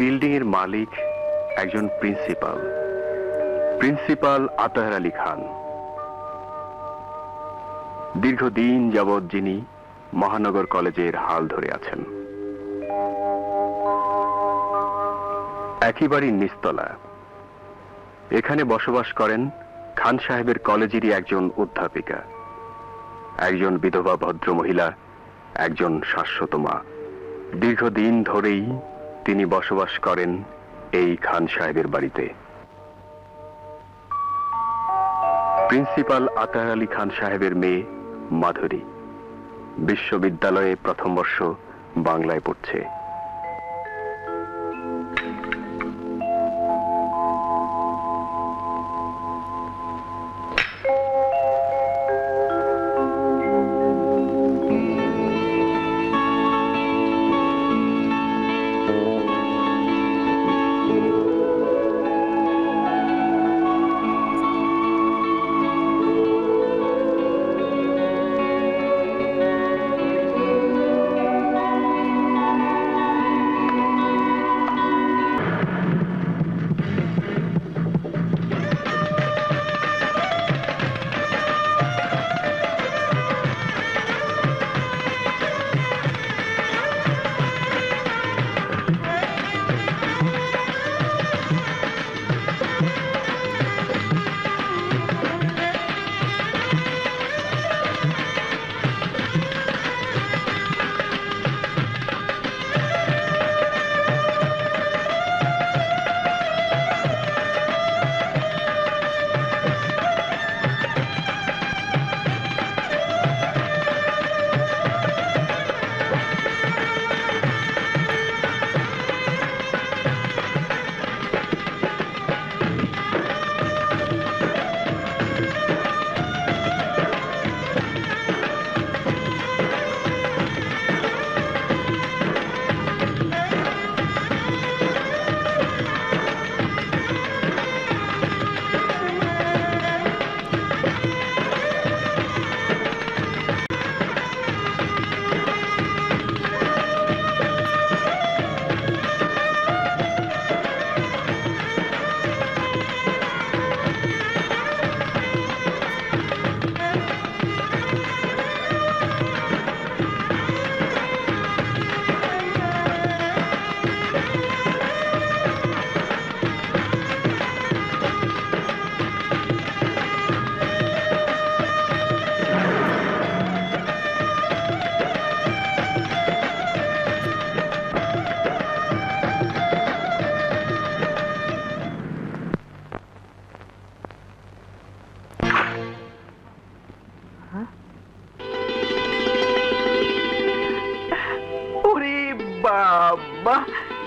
Building এর মালিক একজন principal Atahar Ali Khan. দীর্ঘদিন যাবৎ যিনি মহানগর কলেজের হাল ধরে আছেন। একেবারেই নিস্তলা। এখানে বসবাস করেন খান সাহেবের কলেজেরই একজন অধ্যাপিকা, একজন বিধবা ভদ্রমহিলা, একজন শাশ্বত মা। দীর্ঘদিন ধরেই তিনি বসবাস করেন এই খান সাহেবের বাড়িতে। প্রিন্সিপাল আতাহার আলী খান সাহেবের মেয়ে মাধুরী বিশ্ববিদ্যালয়ে প্রথম বর্ষ বাংলায় পড়ছে।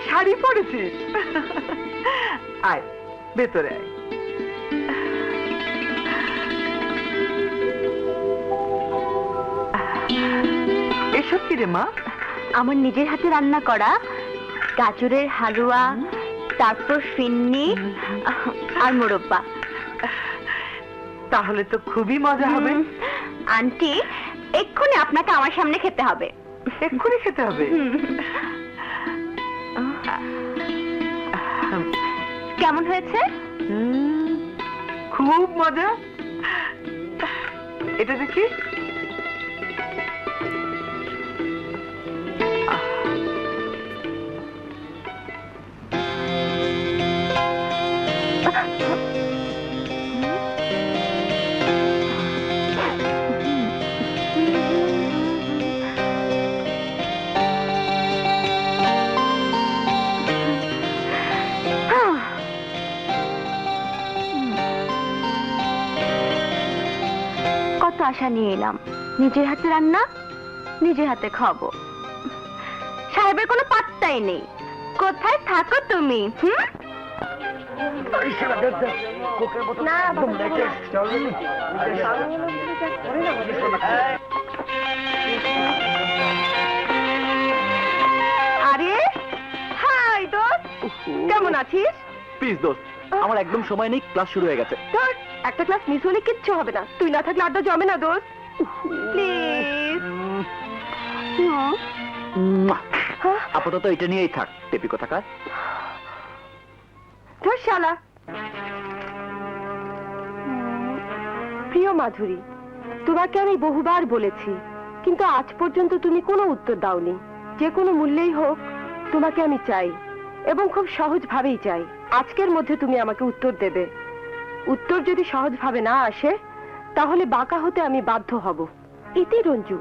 শাড়ি পরেছিস? আয় ভেতরে আয়। এসব কি রে মা? আমার নিজের হাতে রান্না করা গাজরের হালুয়া, তারপর ফিন্নি আর মোরব্বা। তাহলে তো খুবই মজা হবে। আন্টি, এক্ষুনি আপনাকে আমার সামনে খেতে হবে। এক্ষুনি খেতে হবে? কেমন হয়েছে? খুব মজা। এটা দেখি। আশা নিয়ে এলাম, নিজের হাতে রান্না, নিজের হাতে খাবো। সাহেবের কোনো পাত্তাই নেই। কোথায় থাকো তুমি? আরে হাই দোস্ত, কেমন আছিস? প্লিজ দোস্ত, আমার একদম সময় নেই, ক্লাস শুরু হয়ে গেছে। একটা ক্লাস মিস হলে কিচ্ছু হবে না। তুই না থাকলে আড্ডা জমে না দোস্ত। প্লিজ। আপাতত এটা নিয়েই থাক, টেপি কোথাকার। ধর শালা। প্রিয় মাধুরী, তোমাকে আমি বহুবার বলেছি, কিন্তু আজ পর্যন্ত তুমি কোনো উত্তর দাওনি। যে কোনো মূল্যেই হোক তোমাকে আমি চাই, এবং খুব সহজভাবেই চাই। আজকের মধ্যে তুমি আমাকে উত্তর দেবে। উত্তর যদি সহজভাবে না আসে, তাহলে বাঁকা হতে আমি বাধ্য হব। ইতি রঞ্জু,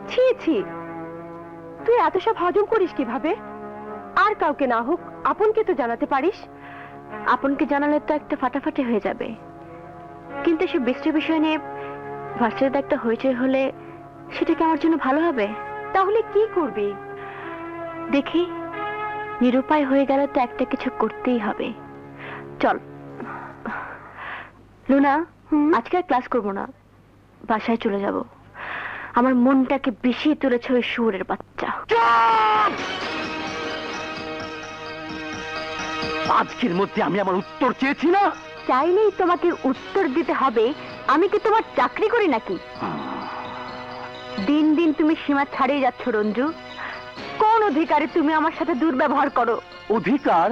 ছি ছি, তুই এত সব হজম করিস কিভাবে? আর কাউকে না হোক আপনকে তো জানাতে পারিস। আপনকে জানালে তো একটা ফাটাফাটি হয়ে যাবে, কিন্তু সে বৃষ্টি বিষয় নিয়ে ভার্সিটিতে একটা হইচই হলে সেটা কি আমার জন্য ভালো হবে? তাহলে কি করবি? দেখি, নিরুপায় হয়ে গেলে তো একটা কিছু করতেই হবে। চল লুনা, আজকে আর ক্লাস করবো না, বাসায় চলে যাব। আমার মনটাকে বিষিয়ে তুলেছে ওই শুয়োরের বাচ্চা। আজকের মধ্যে আমি আমার উত্তর চেয়েছি না? চাইলেই তোমাকে উত্তর দিতে হবে? আমি কি তোমার চাকরি করি নাকি? দিন দিন তুমি সীমা ছাড়িয়ে যাচ্ছ রঞ্জু। কোন অধিকারে তুমি আমার সাথে দুর্ব্যবহার করো? অধিকার?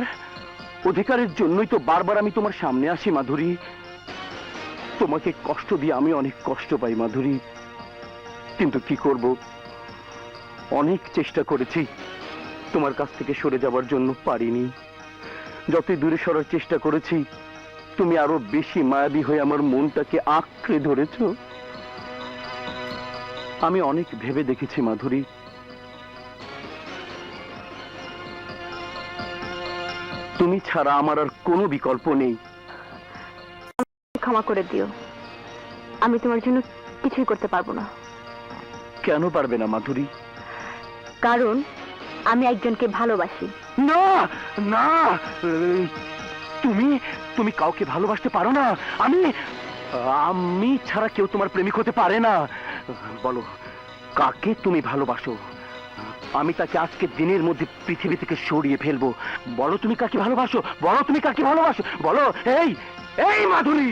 অধিকারের জন্যই তো বারবার আমি তোমার সামনে আসি মাধুরী। তোমাকে কষ্ট দিয়ে আমি অনেক কষ্ট পাই মাধুরী, কিন্তু কি করব, অনেক চেষ্টা করেছি তোমার কাছ থেকে সরে যাবার জন্য, পারিনি। যতই দূরে সরার চেষ্টা করেছি, তুমি আরো বেশি মায়াবী হয়ে আমার মনটাকে আঁকড়ে ধরেছ। আমি অনেক ভেবে দেখেছি মাধুরী, তুমি ছাড়া আমার আর কোনো বিকল্প নেই। ক্ষমা করে দিও, আমি তোমার জন্য কিছুই করতে পারবো না। কেন পারবে না মাধুরী? কারণ আমি একজনকে ভালোবাসি। না না, তুমি তুমি কাউকে ভালোবাসতে পারো না। আমি ছাড়া কেউ তোমার প্রেমিক হতে পারে না। বলো, কাকে তুমি ভালোবাসো? আমি তাকে আজকের দিনের মধ্যে পৃথিবী থেকে সরিয়ে ফেলবো। বলো তুমি কাকে ভালোবাসো, বলো তুমি কাকে ভালোবাসো, বলো। এই এই মাধুরী,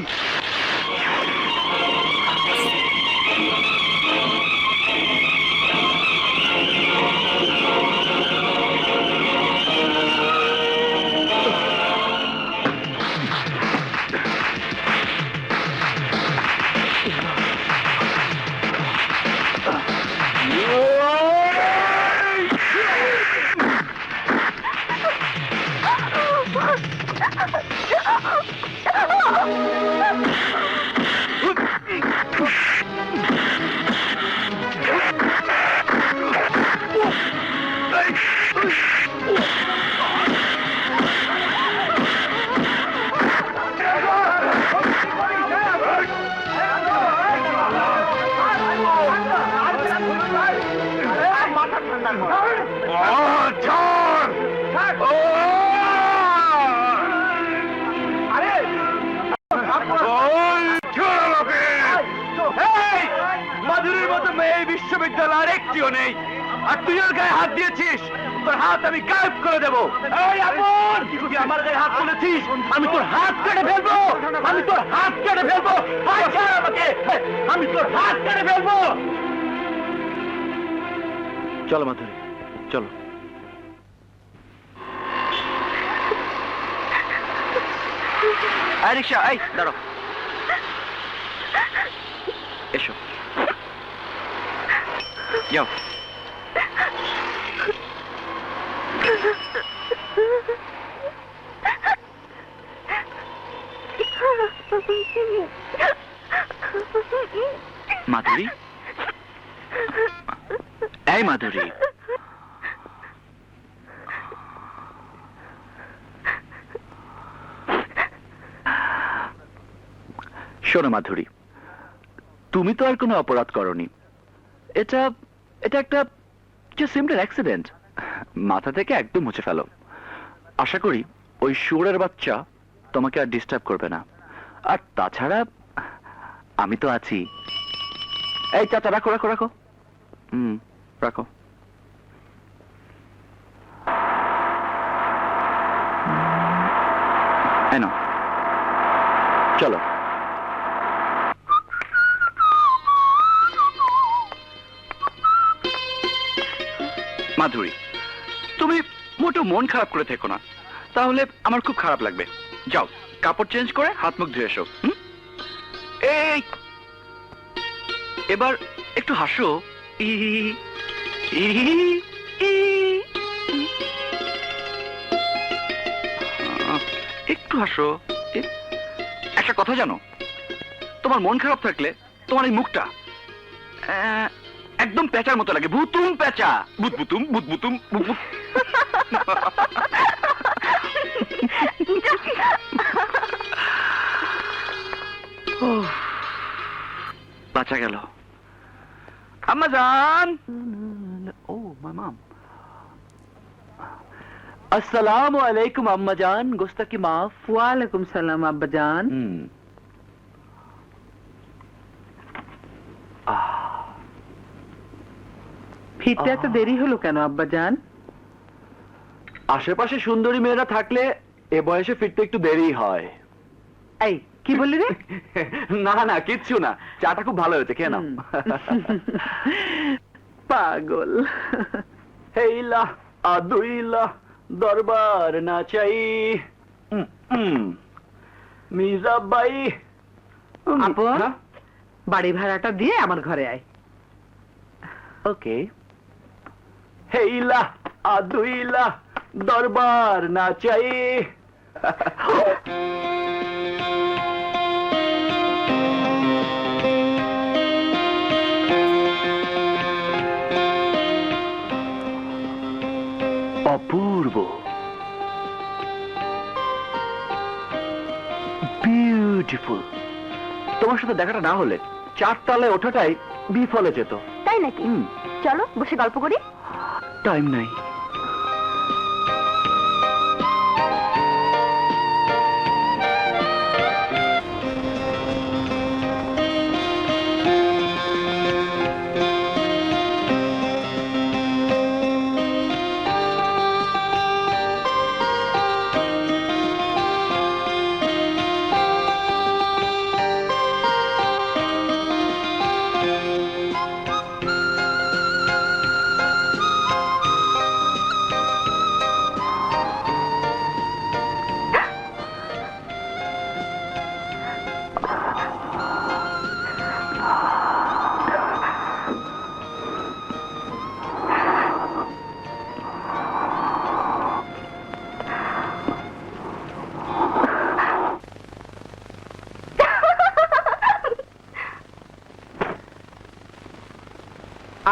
মাধুরীর মতো মেয়ে এই বিশ্ববিদ্যালয় আর একটিও নেই, আর তুই ওর গায়ে হাত দিয়েছিস। তোর হাত আমি গায়েব করে দেবো। এই আপন, তুই আমার গায়ে হাত তুলেছিস, আমি তোর হাত কেটে ফেলবো, আমি তোর হাত কেটে ফেলবো। আমাকে, আমি তোর হাত কেটে ফেলবো। চলো মাধুরী, চলো। রিক্সা, এই দাঁড়াও, এসো, যাও। মাধুরী, এই মাধুরী, শোনো মাধুরী, তুমি তো আর কোনো অপরাধ করনি। এটা এটা একটা সিম্পল অ্যাক্সিডেন্ট। মাথা থেকে একদম মুছে ফেলো। আশা করি ওই শুয়োরের বাচ্চা তোমাকে আর ডিস্টার্ব করবে না। আর তাছাড়া আমি তো আছি। এই চাচা, রাখো রাখো রাখো, রাখো। নাও, চলো। মাধুরী, তুমি মোটেও মন খারাপ করে থেকো না। তাহলে আমার খুব খারাপ লাগবে। যাও, কাপড় চেঞ্জ করে হাত মুখ ধুয়ে এসো। এই এবার একটু হাসো। ই ই ই একটু হাসো। একটা কথা জানো, তোমার মন খারাপ থাকলে তোমার এই মুখটা একদম প্যাঁচার মতো লাগে, ভুতুম প্যাঁচা, বুতবুতুম বুতবুতুম বুতবুত। বাঁচা গেল। আম্মা জান। ও মাই মম। আসসালামু আলাইকুম আম্মা জান, গোস্তাকি মাফ। ওয়ালাইকুম সালাম আব্বা জান। ফিরতে এত দেরি হলো কেন আব্বা জান? আশেপাশে সুন্দরী মেয়েরা থাকলে এ বয়সে ফিরতে একটু দেরি হয়। এই কি বললি রে? না না, কিচ্ছু না, চাটা খুব ভালো হয়েছে, খেয়ে নাও। পাগল। হেইলা আদুইলা দরবার না চাই মিরাবাই। আপু, বাড়ি ভাড়াটা দিয়ে আমার ঘরে আয়। ওকে। হেইলা আদুইলা দরবার না চাই। অপূর্ব, বিউটিফুল। তোমার সাথে দেখাটা না হলে 4 তলায় ওঠাটাই বিফলে যেত। তাই নাকি? চলো বসে গল্প করি। টাইম নাই।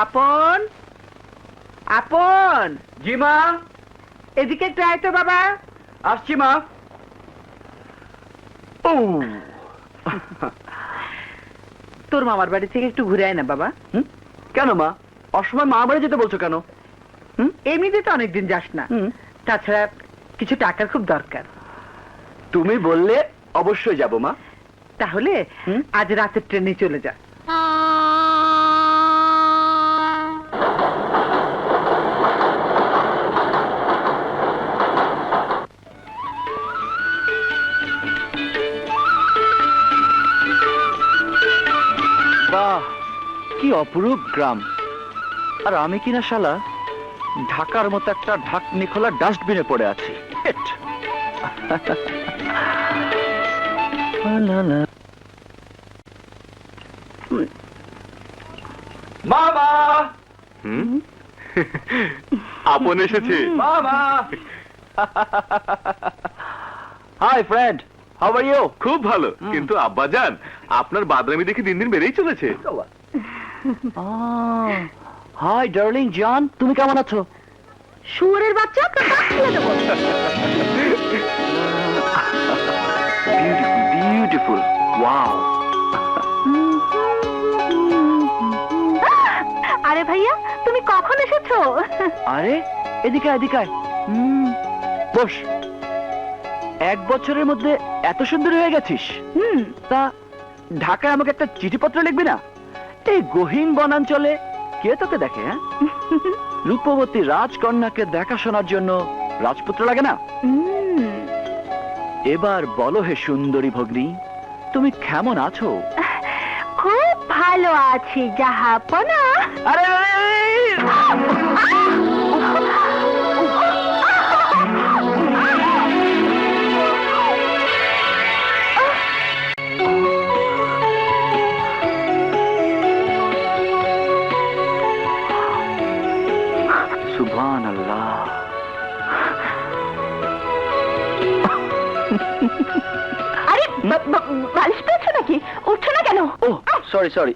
আপন, আপন, জি মা, এদিকে একটু আয় তো বাবা। আসছি মা। ও তোর মামার বাড়ি থেকে একটু ঘুরে আয় না বাবা। কেন মা, অসময় মা বাড়ি যেতে বলছো কেন? এমনিতে তো অনেকদিন যাস না, তাছাড়া কিছু টাকার খুব দরকার। তুমি বললে অবশ্যই যাব মা। তাহলে আজ রাতের ট্রেনে চলে যা। বাহ, কি অপরূপ গ্রাম। আর আমি কিনা শালা ঢাকার মতো একটা ঢাকনি খোলা ডাস্টবিনে পড়ে আছি। মামা, আপন এসেছে। মামা। Hi friend, how are you? খুব ভালো, কিন্তু আব্বাজান আপনার বাদরামি দেখে দিন দিন বেড়েই চলেছে। হাই ডার্লিং জান, তুমি কেমন আছো? শুয়োরের বাচ্চা, তো কাটিয়ে দেবো। Beautiful, beautiful, wow. আরে ভাইয়া, তুমি কখন এসেছো? আরে এদিকে এদিকে আয়। বস। 1 বছরের মধ্যে এত সুন্দর হয়ে গেছিস। তা ঢাকায় আমাকে একটা চিঠিপত্র লিখবি না? এই গহীন বনাঞ্চলে কে তোকে দেখে? হ্যাঁ, রূপবতী রাজকন্যাকে দেখাশোনার জন্য রাজপুত্র লাগে না? এবার বলো হে সুন্দরী ভগ্নী, তুমি কেমন আছো? খুব ভালো আছি জাহাপনা। আরে সুবহানাল্লাহ। আরে বালিশ পেয়েছো নাকি? উঠছো না কেন? ও সরি সরি,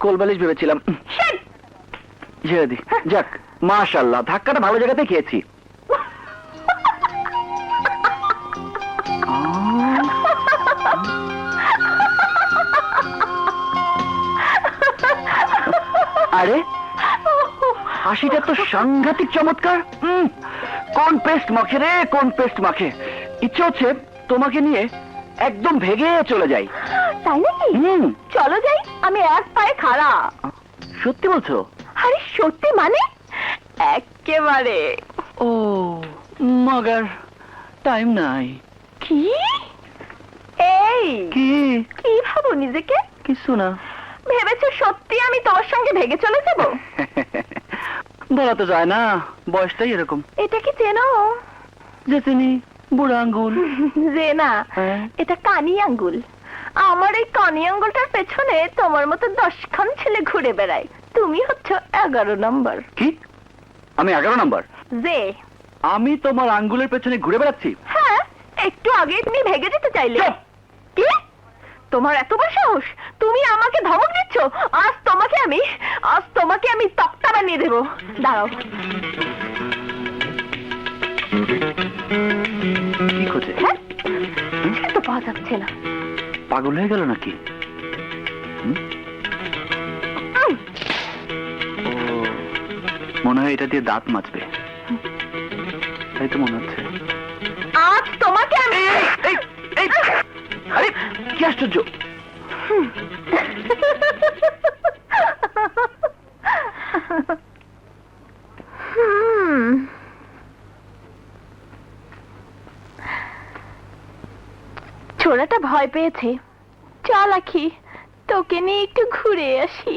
কোলবালিশ ভেবেছিলাম। ছেড়ে দি। যাক, মাশাআল্লাহ, ধাক্কাটা ভালো জায়গাতে খেয়েছি। আরে হাসিটা তো সাংঘাতিক চমৎকার। কোন পেস্ট মাখে রে, কোন পেস্ট মাখে। ইচ্ছে হচ্ছে তোমাকে নিয়ে একদম ভেগে চলে যাই। তাই নাকি? চলো যাই, আমি এক পায়ে খাড়া। সত্যি বলছো? আরে সত্যি মানে একেবারে। ও মগার টাইম নাই। কি? এই কি? কি ভাবো নিজেকে? কিছু না। ভেবেছো সত্যি আমি তোমার সঙ্গে ভেগে চলে যাব? বলা তো যায় না, বয়সটাই এরকম। এটা কি চেনো? যে চিনি, বুড়া আঙ্গুল। যে না, হ্যাঁ। এটা কানি আঙ্গুল। আমার এই কানি আঙ্গুলটার পেছনে তোমার মতো 10খান ছেলে ঘুরে বেড়ায়। তুমি হচ্ছ 11 নম্বর। কি? আমি 11 নম্বর? যে আমি তোমার আঙ্গুলের পেছনে ঘুরে বেড়াচ্ছি? হ্যাঁ, একটু আগে তুমি ভেগে যেতে চাইলে। চুপ! কি? তোমার এত বড় সাহস? তুমি আমাকে ধমক দিচ্ছ? আজ তোমাকে আমি তক্তা বানিয়ে দেবো। দাঁড়াও। কি খোঁজে? হ্যাঁ, সে তো পাওয়া যাচ্ছে না। পাগল হয়ে গেল নাকি? ও, মনে হয় এটা দিয়ে দাঁত মাজবে। তাই তো মনে হচ্ছে। আজ তোমাকে আমি আরে কি আশ্চর্য! ছোড়াটা ভয় পেয়েছে। চল আখি, তোকে নিয়ে একটু ঘুরে আসি।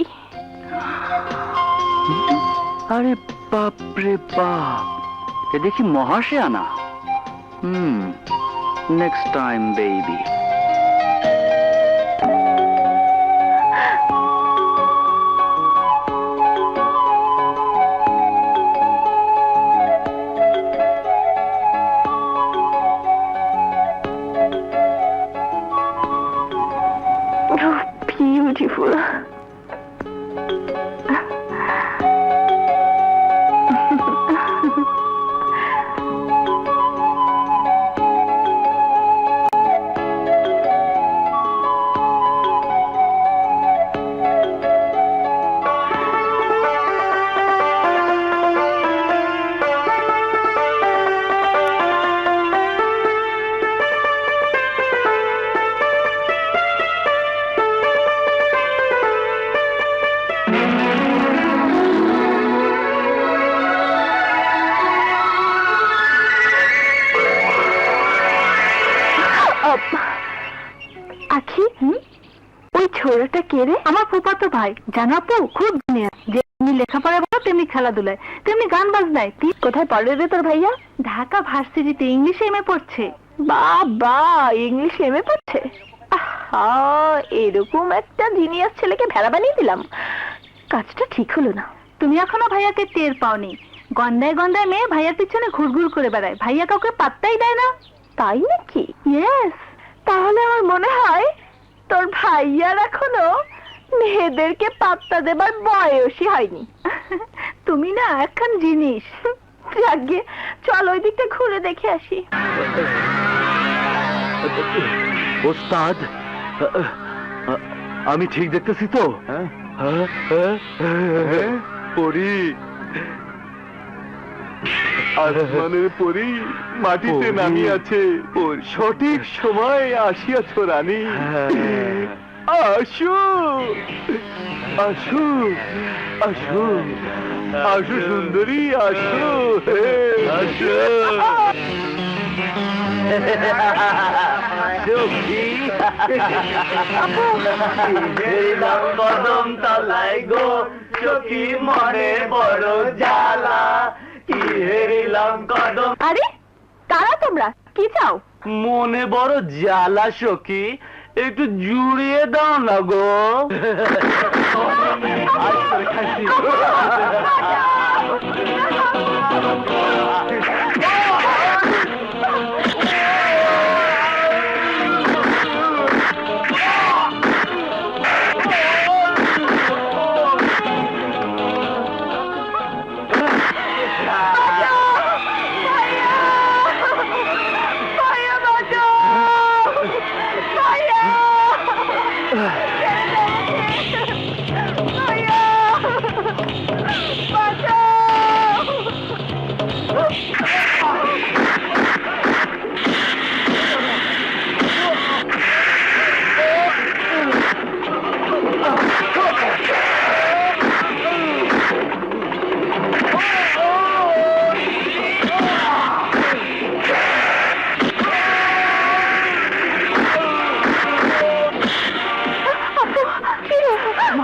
আরে বাপ রে বাপ, এ দেখি মহাশে আনা। Next time baby. বিউটিফুল। আখি, ওই ছোড়াটা কে রে? আমার ফুফাতো ভাই। জানাপু খুব জিনিয়াস। যেমনি লেখাপড়া ভালো তেমনি খেলাধুলায়, তেমনি গান বাজনায়। তুই কোথায় পড়ে রে তোর ভাইয়া? ঢাকা ভার্সিটিতে ইংলিশে এমএ পড়ছে। বাবা, ইংলিশ এমএ পড়ছে? আহা, এরকম একটা জিনিয়াস ছেলেকে ভেড়া বানিয়ে দিলাম। কাজটা ঠিক হলো না। তুমি এখনো ভাইয়াকে টের পাওনি। গন্ধায় গন্ধায় মেয়ে ভাইয়ার পিছনে ঘুরঘুর করে বেড়ায়, ভাইয়া কাউকে পাত্তাই দেয় না। তাই নাকি? ইয়েস। তাহলে আমার মনে হয় তোর ভাইয়ার এখনো মেয়েদেরকে পাত্তা দেবার বয়সই হয়নি। তুমি না এখন জিনিস। যাকে চল ওই দিকটা ঘুরে দেখে আসি। ওস্তাদ, আমি ঠিক দেখতেছি তো? পরি, আসমানের পরি মাটিতে নামিয়ে আছে। সঠিক সময় আসিয়াছ রানী। আসো আসো আসো আসো সুন্দরী, আসো আসো। কদম তলায় গো সখী, মনে বড় জ্বালা। কি হেরিলাম কদম। আরে কারা তোমরা? কি চাও? মনে বড় জ্বালা সখী, একটু জুড়িয়ে দাও না গো। আজ করে খাইছি।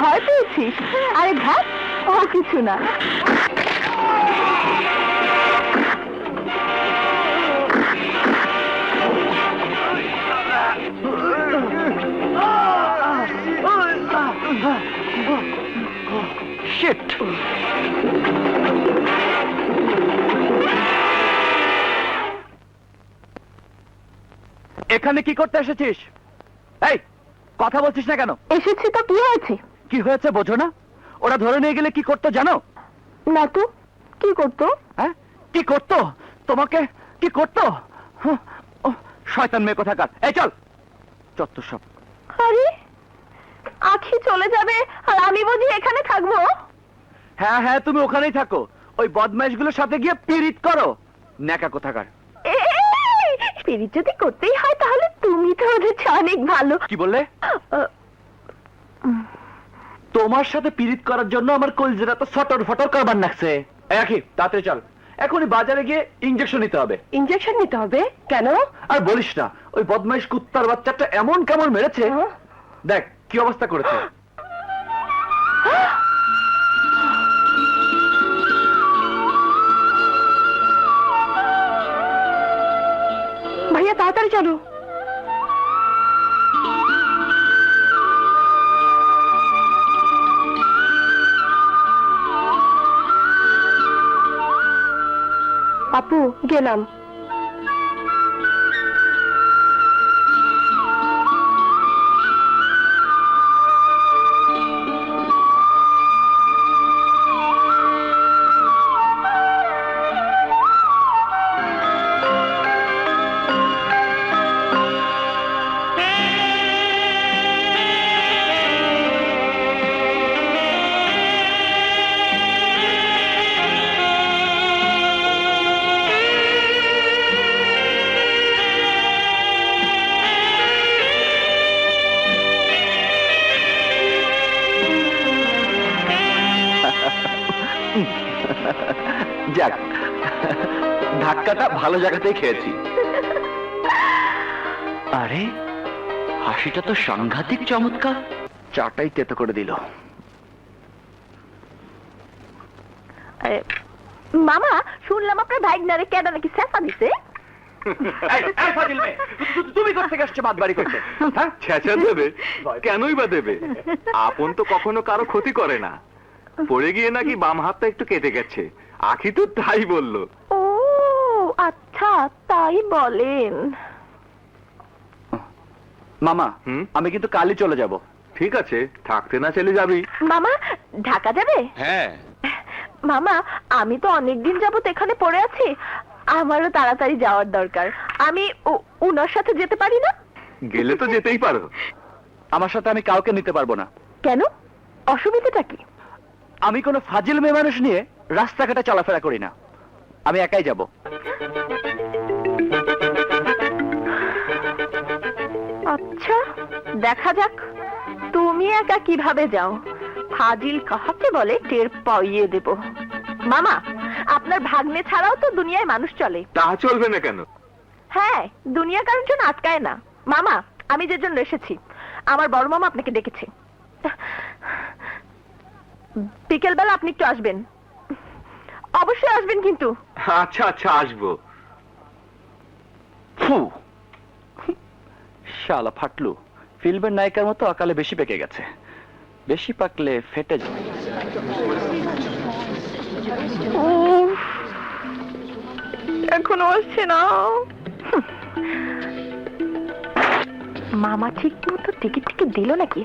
ভয় পেয়েছিস? আরে ঘাট, ও কিছু না। শিট! এখানে কি করতে এসেছিস? এই, কথা বলছিস না কেন? এসেছি তো কি হয়েছে? কি হয়েছে বোঝো না? ওরা ধরে নিয়ে গেলে কি করতো জানো? না তো, কি করতো? হ্যাঁ, কি করতো? তোমাকে কি করতো? হুঁ, ওহ, শয়তান মেয়ে কোথাকার! এই চল, চত্ব সব। আরে, আখি চলে যাবে আর আমি বুঝি এখানে থাকবো? হ্যাঁ হ্যাঁ, তুমি ওখানেই থাকো, ওই বদমাইশগুলোর সাথে গিয়ে পীড়িত করো, ন্যাকা কোথাকার। পিরিত যদি করতেই হয় তাহলে তুমি তো ওদের চেয়ে অনেক ভালো। কি বললে? তোমার সাথে পীড়িত করার জন্য আমার কলজেরা তো ফটর ফটর করবার লাগছে। এই আখি, তাড়াতাড়ি চল, এখনই বাজারে গিয়ে ইঞ্জেকশন নিতে হবে। ইঞ্জেকশন নিতে হবে? কেন? আর বলিস না, ওই বদমাইশ কুত্তার বাচ্চাটা এমন কামড় মেরেছে, দেখ কি অবস্থা করেছে। ভাইয়া তাড়াতাড়ি চলো। আপু, গেলাম। যাক, ধাক্কাটা ভালো জায়গাতেই খেয়েছি। আরে, হাসিটা তো সাংঘাতিক চমৎকার, চাটাই তেতো করে দিল। মামা, শুনলাম আপনার ভাইগনারে কেডা নাকি সেফা দিছে। তুমি কোথেকে আসছো বাদ বাড়ি করতে? ছেঁচা দেবে? কেনই বা দেবে? আপন তো কখনো কারো ক্ষতি করে না। পড়ে গিয়ে নাকি বাম হাতটা একটু কেটে গেছে, আখি তো তাই বললো। ও আচ্ছা, তাই বলেন। মামা, হুম? আমি কিন্তু কালই চলে যাব। ঠিক আছে, থাকতে না চলে যাবি। মামা, ঢাকা যাবে? হ্যাঁ। মামা, আমি তো অনেকদিন যাবত এখানে পড়ে আছি, আমারও তাড়াতাড়ি যাওয়ার দরকার। আমি উনার সাথে যেতে পারি না? গেলে তো যেতেই পারো। আমার সাথে আমি কাউকে নিতে পারবো না। কেন? অসুবিধাটা কি? আমি কোনো ফাজিল মেয়ে মানুষ নিয়ে রাস্তাঘাটে চলাফেরা করি না, আমি একাই যাব। আচ্ছা, দেখা যাক তুমি একা কিভাবে যাও। ফাজিল কাহাকে বলে টের পাইয়ে দেব। মামা, আপনার ভাগ্নে ছাড়াও তো দুনিয়ায় মানুষ চলে। তা চলবে না কেন? হ্যাঁ, দুনিয়া কারোর জন্য আটকায় না। মামা, আমি যে জন্য এসেছি, আমার বড় মামা আপনাকে ডেকেছে। বিকেল বেলা আপনি একটু আসবেন, অবশ্যই আসবেন কিন্তু। আচ্ছা আচ্ছা, আসবো। ফু, শালা ফাটলু, ফিল্মের নায়িকার মতো অকালে বেশি পেকে গেছে। বেশি পাকলে ফেটে যাবে। এখনো আসছে না। মামা ঠিক মতো টিকিট দিল নাকি?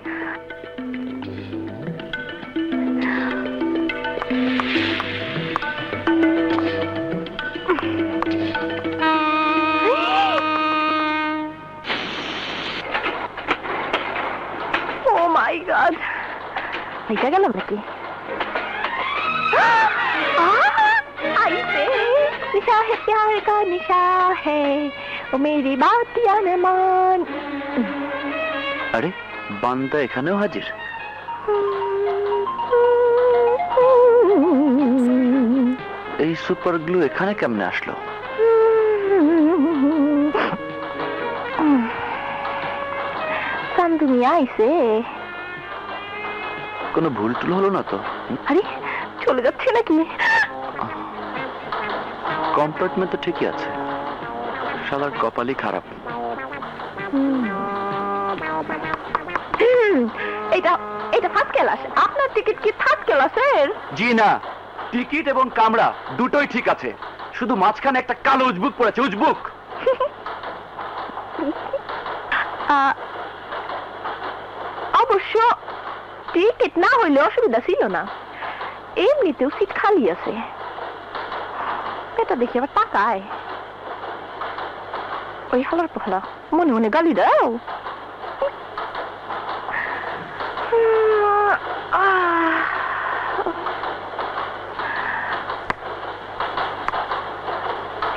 ও মাই গড, এটা গেলাম নাকি? निशा है प्यार का निशा है, ओ मेरी बात या न मान। আরে, বান্দা এখানেও হাজির। এই সুপার গ্লু এখানে কেমনে আসলো? চান্দুনি আইছে। কোনো ভুল টুল হলো না তো? আরে চলে যাচ্ছে নাকি? কম্পার্টমেন্ট তো ঠিকই আছে, শালার কপালই খারাপ। এটা এটা ফার্স্ট ক্লাস। আপনার টিকিট কি থার্ড ক্লাসের? জি না, টিকিট এবং কামড়া দুটোই ঠিক আছে, শুধু মাঝখানে একটা কালো উজবুক পড়েছে, উজবুক। অবশ্য টিকিট না হইলে অসুবিধা ছিল না, এমনিতেও সিট খালি আছে। এটা দেখি আবার টাকায় ওই হালার পহলা মনে মনে গালি দাও।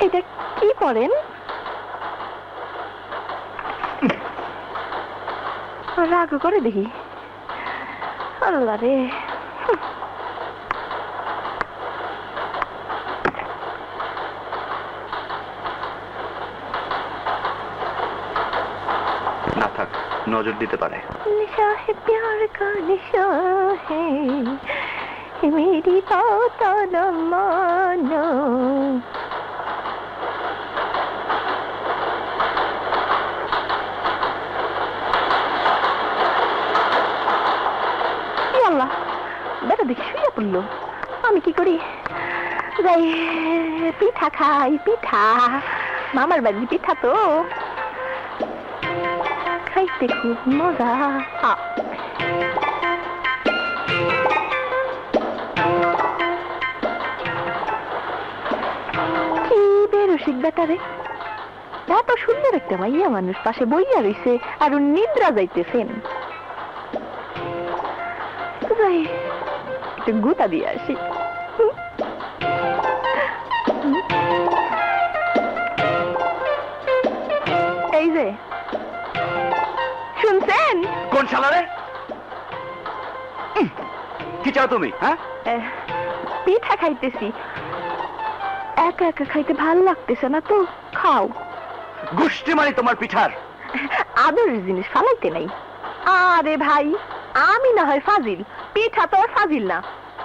এটা কি করেন? রাগ করে দেখি। আল্লাহ রে, না থাক, নজর দিতে পারে। निशा है प्यार का निशा है, मेरी बात न मानो। আল্লাহ, বেটা দেখি শুয়ে পড়লো। আমি কি করি? যাই পিঠা খাই, পিঠা। মামার বাড়ির পিঠা তো খাইতে খুব মজা। কি বেরসিক বেটারে, এত সুন্দর একটা মাইয়া মানুষ পাশে বইয়া রইছে আর নিদ্রা যাইতেছেন। যাই একটু গুতা দিয়ে আসি। এই যে শুনছেন? কোন শালারে? কি চাও তুমি? হ্যাঁ, পিঠা খাইতেছি। একা একা খাইতে ভাল লাগতেছে না তো, খাও। গুষ্টি মারি তোমার পিঠার। আদরের জিনিস ফালাইতে নাই। আরে ভাই, আমি না হয় ফাজিল, পিঠা তো আর ফাজিল না।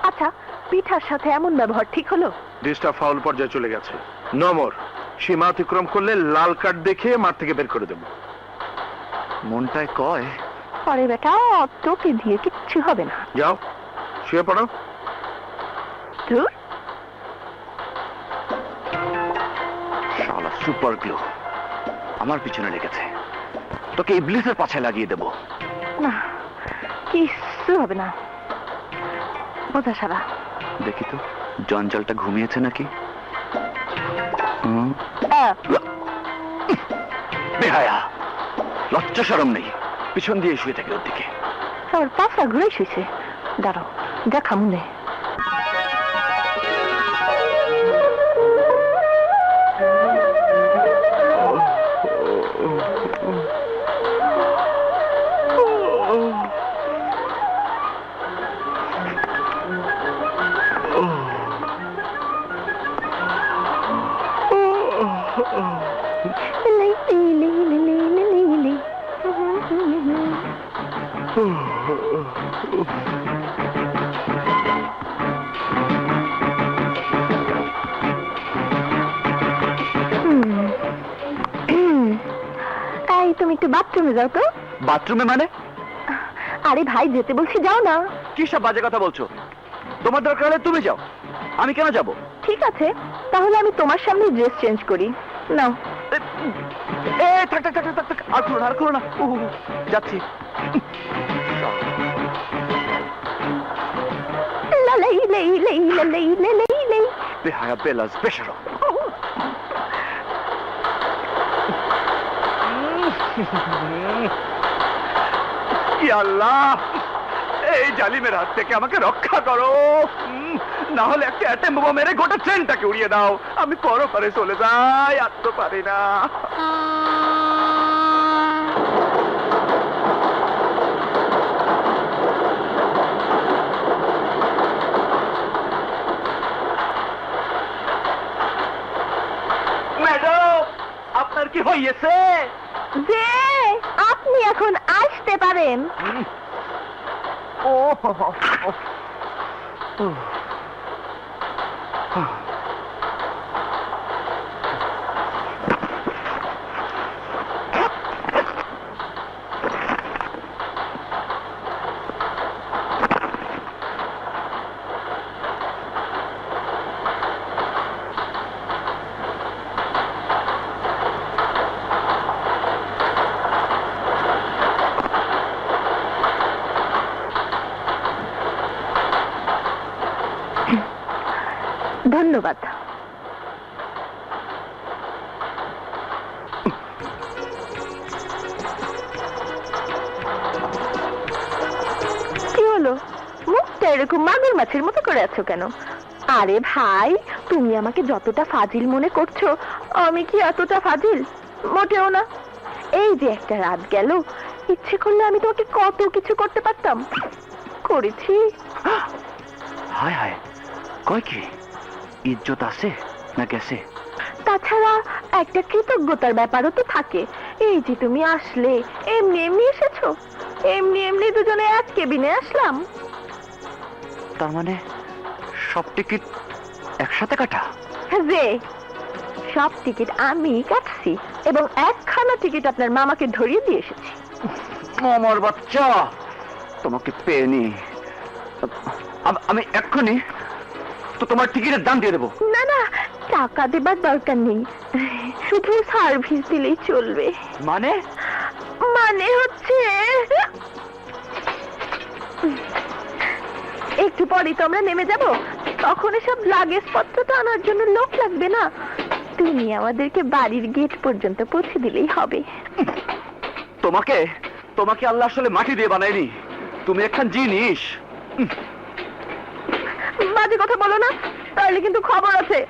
আচ্ছা, পিঠার সাথে এমন ব্যবহার ঠিক হলো? ডিসটা ফাউল পর্যায়ে চলে গেছে। নমর সীমা অতিক্রম করলে লাল কার্ড দেখে মাঠ থেকে বের করে দেব। মনটায় কয় পরে বেটা তোকে দিয়ে কিচ্ছু হবে না। যাও শুয়ে পড়ো। ধুর, শালা সুপার গ্লু আমার পিছনে লেগেছে, তোকে ইবলিসের পাছে লাগিয়ে দেব। না কিচ্ছু হবে না, বোঝা সারা। দেখি তো জঞ্জালটা ঘুমিয়েছে নাকি। বেহায়া, লজ্জা শরম নেই, পিছন দিয়ে শুয়ে থাকে ওর দিকে। আমার পাশা ঘুরে শুয়েছে। দাঁড়াও, দেখা মনে। তুমি একটু বাথরুমে যাও তো। বাথরুমে মানে? আরে ভাই যেতে বলছি, যাও না। কি সব বাজে কথা বলছো? তোমার দরকার হলে তুমি যাও, আমি কেন যাব? ঠিক আছে, তাহলে আমি তোমার সামনে ড্রেস চেঞ্জ করি। নাও। থাক থাক থাক থাক থাক, আর করো না, আর করো না। যাচ্ছি। লাই লাই লাই লাই লাই লাই লাই। বেহায়া বেলাস বেশারো। আল্লাহ, এই জালিমের হাত থেকে আমাকে রক্ষা করো, না হলে একটা অ্যাটম বোমা মেরে গোটা ট্রেনটাকে উড়িয়ে দাও। আমি পরপারে চলে যাই, আর তো পারি না। ম্যাডাম, আপনার কি হয়েছে? যে আপনি এখন আসতে পারেন। ও হো, হো, ও। ও। ধন্যবাদ। কি হলো, মুখটা এরকম মাগুর মাছের মতো করে আছো কেন? আরে ভাই, তুমি আমাকে যতটা ফাজিল মনে করছো, আমি কি এতটা ফাজিল? মোটেও না। এই যে একটা রাত গেল, ইচ্ছে করলে আমি তোমাকে কত কিছু করতে পারতাম, করেছি। হায় হায়, কয় কি ইজ্জত আছে না গেছে? তাছাড়া একটা কৃতজ্ঞতার ব্যাপারও তো থাকে। এই যে তুমি আসলে, এমনি এমনি এসেছো, এমনি এমনি দুজনে এক কেবিনে আসলাম। তার মানে সব টিকিট একসাথে কাটা? যে সব টিকিট আমি কাটছি এবং একখানা টিকিট আপনার মামাকে ধরিয়ে দিয়ে এসেছি। আমার বাচ্চা, তোমাকে পেয়ে নি। আমি এক্ষুনি তো তোমার টিকিটের দাম দিয়ে দেবো। না না, টাকা দেবার দরকার নেই, শুধু সার্ভিস দিলেই চলবে। মানে? মানে হচ্ছে একটু পরেই তো আমরা নেমে যাব, তখন এসব লাগেজ পত্র তো আনার জন্য লোক লাগবে না। তুমি আমাদেরকে বাড়ির গেট পর্যন্ত পৌঁছে দিলেই হবে। তোমাকে তোমাকে আল্লাহ আসলে মাটি দিয়ে বানায়নি, তুমি একখান জিনিস। বাজে কথা বলো না, তাহলে কিন্তু খবর আছে।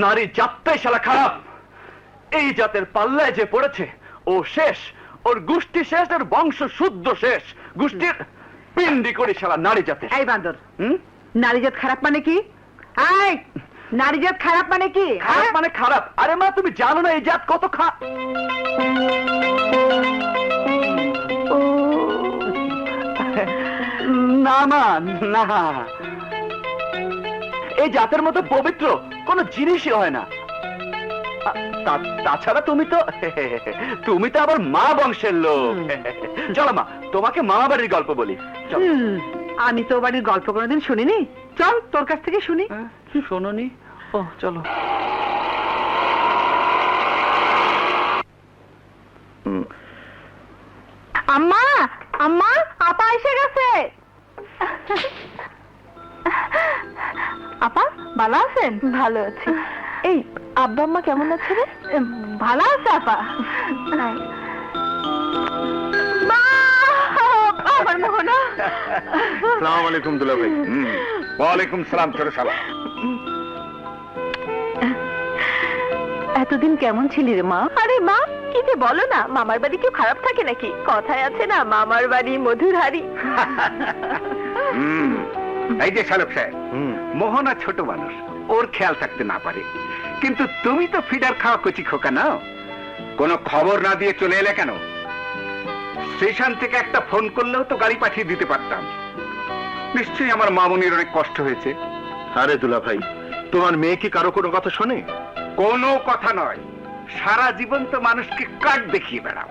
নারী জাতটাই শালা খারাপ। এই জাতের পাল্লায় যে পড়েছে ও শেষ, ওর গোষ্ঠী শেষ, ওর বংশ শুদ্ধ শেষ, গোষ্ঠীর পিন্ডি করে শালা নারী জাতের। এই বান্দর, নারীজাত খারাপ মানে কি? এই নারীজাত খারাপ মানে কি? খারাপ মানে খারাপ? আরে মা, তুমি জানো না এই জাত কত না মা, না, এই জাতের মতো পবিত্র কোনো জিনিসই হয় না। তাছাড়া তুমি তো আবার মা বংশের লোক। চলো মা, তোমাকে মামা বাড়ির গল্প বলি। চলো। আমি তো বাড়ির গল্প কোনোদিন শুনিনি, চল তোর কাছ থেকে শুনি। শোনোনি? ও চলো। আম্মা, আম্মা, আপা এসে গেছে। আপা ভালো আছেন? ভালো আছি। এই আব্বা আম্মা কেমন আছে রে? ভালো আছে আপা। মা, আমার মোহনা। আসসালামু আলাইকুম দুলা ভাই। ওয়ালাইকুম সালাম ছোট শালা। এতদিন কেমন ছিলি রে মা? আরে মা, কি যে বলো না, মামার বাড়ি কেউ খারাপ থাকে নাকি? কথায় আছে না, মামার বাড়ি মধুর হাড়ি। এই যে শালক সাহেব, মোহনা ছোট মানুষ, ওর খেয়াল থাকতে না পারে, কিন্তু তুমি তো ফিডার খাওয়া কচি খোকা নাও, কোনো খবর না দিয়ে চলে এলে কেন? স্টেশন থেকে একটা ফোন করলেও তো গাড়ি পাঠিয়ে দিতে পারতাম। নিশ্চয়ই আমার মামুনির অনেক কষ্ট হয়েছে। আরে দুলা ভাই, তোমার মেয়ে কি কারো কোনো কথা শোনে? কোনো কথা নয়, সারা জীবন তো মানুষকে কার্ড দেখিয়ে বেড়াও।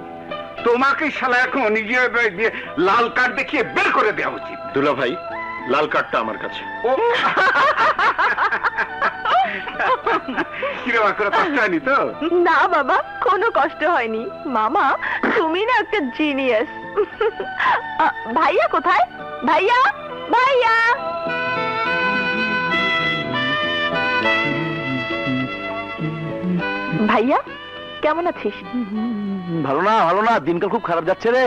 তোমাকে শালা এখন নিজের দিয়ে লাল কার্ড দেখিয়ে বের করে দেওয়া উচিত। দুলা ভাই, লাল কার্ডটা আমার কাছে। ও কিরকম করে কষ্ট হয়নি তো? না বাবা, কোনো কষ্ট হয়নি। মামা, তুমি না একটা জিনিয়াস। ভাইয়া কোথায়? ভাইয়া, ভাইয়া। ভাইয়া কেমন আছিস? ভালো না, ভালো না, দিনকাল খুব খারাপ যাচ্ছে রে।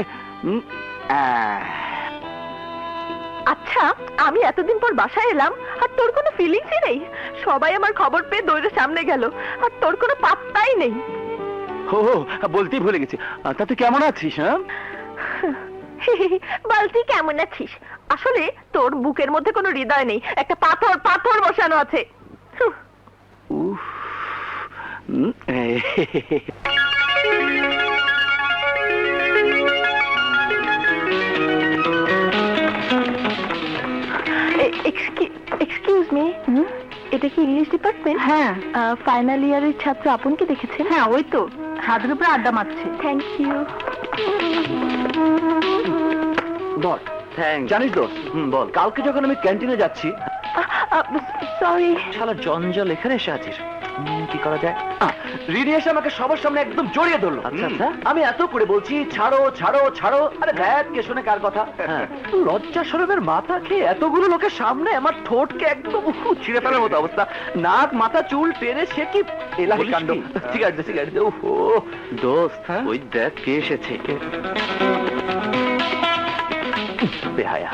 আচ্ছা, আমি এতদিন পর বাসায় এলাম আর তোর কোনো ফিলিংসই নেই। সবাই আমার খবর পেয়ে দৌড়ে সামনে গেল আর তোর কোনো পাত্তাই নেই। ও বলতেই ভুলে গেছি, তা তুই কেমন আছিস? হ্যাঁ, বলছি কেমন আছিস? আসলে তোর বুকের মধ্যে কোনো হৃদয় নেই, একটা পাথর পাথর বসানো আছে। উফ, এক্সকিউজ মি, এটা কি ইংলিশ ডিপার্টমেন্ট? হ্যাঁ ফাইনাল ইয়ারের ছাত্র আপনকে দেখেছেন? হ্যাঁ, ওই তো ছাদের উপরে আড্ডা মারছে। Thank you. বল। জানিস দোস্ত, বল, কালকে যখন আমি ক্যান্টিনে যাচ্ছি, সরি। শালা জঞ্জাল এখানে এসে আছিস। কি করা যায়? রিনি এসে আমাকে সবার সামনে একদম জড়িয়ে ধরলো। আচ্ছা আচ্ছা, আমি এত করে বলছি ছাড়ো ছাড়ো ছাড়ো, আরে ব্যাট কে শোনে কার কথা। লজ্জা শরমের মাথা খেয়ে এতগুলো লোকের সামনে আমার ঠোঁটকে একদম ছিঁড়ে ফেলার মতো অবস্থা, নাক মাথা চুল টেনে সে কি এলাহি কাণ্ড। সিগারেট দে, সিগারেট দে। ওহো দোস্ত, ওই দেখ কে এসেছে। বেহায়া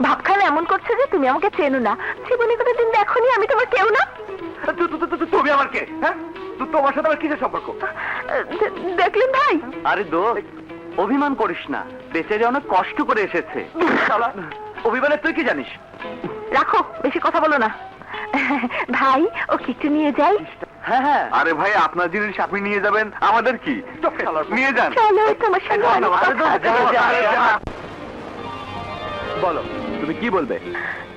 ভাবখানে এমন করছে যে তুমি আমাকে চেনো না। জীবনে কোনোদিন দেখোনি, আমি তোমার কেউ না। তুমি আমার কে? হ্যাঁ, তোমার সাথে আমার কিসের সম্পর্ক? দেখলেন ভাই? আরে দোস্ত, অভিমান করিস না, বেচারি অনেক কষ্ট করে এসেছে। অভিমানে তুই কি জানিস? রাখো, বেশি কথা বলো না। ভাই, ওকে একটু নিয়ে যাই। হ্যাঁ হ্যাঁ, আরে ভাই, আপনার জিনিস আপনি নিয়ে যাবেন, আমাদের কি? নিয়ে যান। চলো, তোমার সঙ্গে অনেক আরে কথা যা, আছে। যা, যা, যা। বলো, তুমি কি বলবে?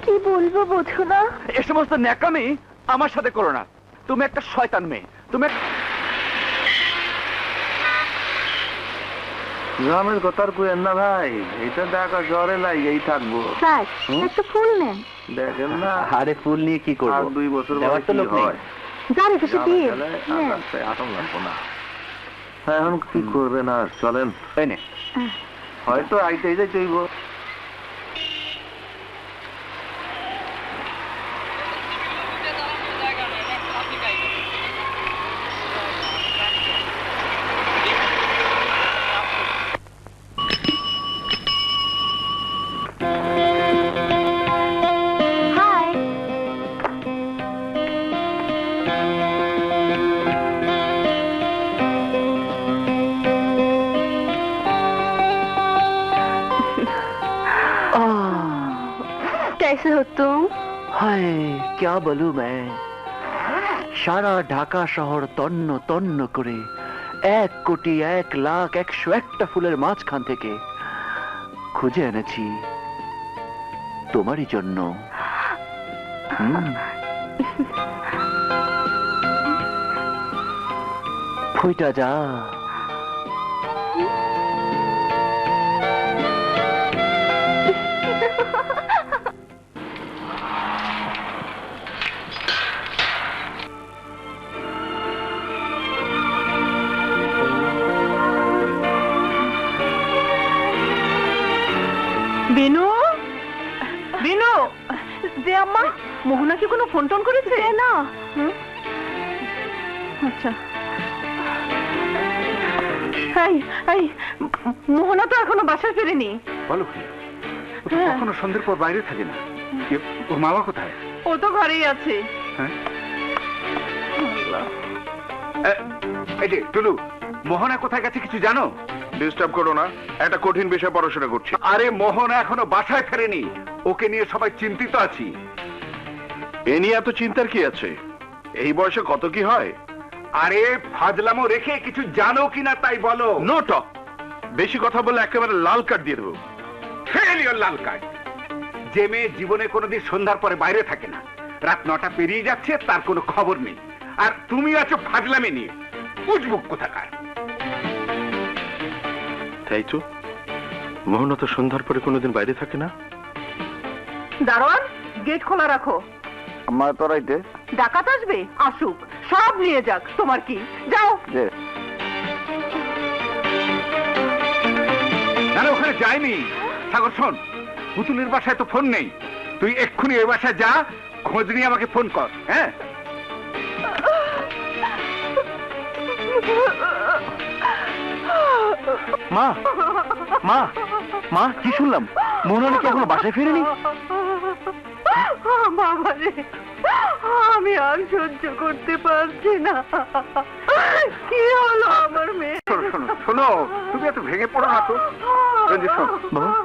কি বলবো বোঝো না? এ সমস্ত ন্যাকামি আমার সাথে করো না। তুমি একটা শয়তান মেয়ে, তুমি গ্রামের কথা আর কইেন না ভাই, এটা দেখা জ্বরে লাগেই থাকবো। স্যার, একটু ফুল নেন। দেখেন না, আরে ফুল নিয়ে কি আর করবো? 2 বছর দেওয়ার তো লোক নেই। জানি কিছু দিয়ে আটম লাগবো না। এখন কি করবেন আর, চলেন। এই নে। হয়তো আইতেই যাই চইব। হাই। कैसे हो तुम? হায়, क्या বলু मैं, সারা ঢাকা শহর তন্ন তন্ন করে 1,01,01,01টা ফুলের মাঝখান থেকে খুঁজে এনেছি তোমারই জন্য। ফুইটা যা। বিনু, বিনু, যে আম্মা, মোহনা কি কোনো ফোন টোন করেছে? না। আচ্ছা। এই, এই, মোহনা তো এখনো বাসায় ফেরেনি। বলো কি, ও তো কখনো সন্ধ্যের পর বাইরে থাকে না। ওর মা বাবা কোথায়? ও তো ঘরেই আছে। হ্যাঁ, এই যে টুলু, মোহনা কোথায় গেছে কিছু জানো? ডিস্টার্ব করো না, একটা কঠিন বিষয় পড়াশোনা করছি। আরে মোহনা এখনো বাসায় ফেরেনি, ওকে নিয়ে সবাই চিন্তিত আছি। এ নিয়ে এত চিন্তার কি আছে? এই বয়সে কত কি হয়। আরে ফাজলামো রেখে কিছু জানো কিনা তাই বলো। নো টক, বেশি কথা বললে একেবারে লাল কার্ড দিয়ে দেবো। ফেলিওর লাল কার্ড। যে মেয়ে জীবনে কোনোদিন সন্ধ্যার পরে বাইরে থাকে না, রাত 9টা পেরিয়ে যাচ্ছে, তার কোনো খবর নেই, আর তুমি আছো ফাজলামি নিয়ে। বুঝবুক কোথাকার। তাই তো, মোহনা তো সন্ধ্যার পরে কোনোদিন বাইরে থাকে না। দারোয়ান, গেট খোলা রাখো। আমার তোরাইতে ডাকাত আসবে, আসুক, সব নিয়ে যাক, তোমার কি? যাও। না না, ওখানে যায়নি। সাগর শোন, পুতুলের বাসায় তো ফোন নেই, তুই এক্ষুনি ওই বাসায় যা, খোঁজ নিয়ে আমাকে ফোন কর। হ্যাঁ, মা, মা, মা, কি শুনলাম? মোহনা নাকি এখনো বাসায় ফেরেনি? বাবা রে, আমি আর সহ্য করতে পারছি না। কি হলো আমার মেয়ে? শোনো শোনো শোনো, তুমি এত ভেঙে পড়ো না তো। রঞ্জিত শোন,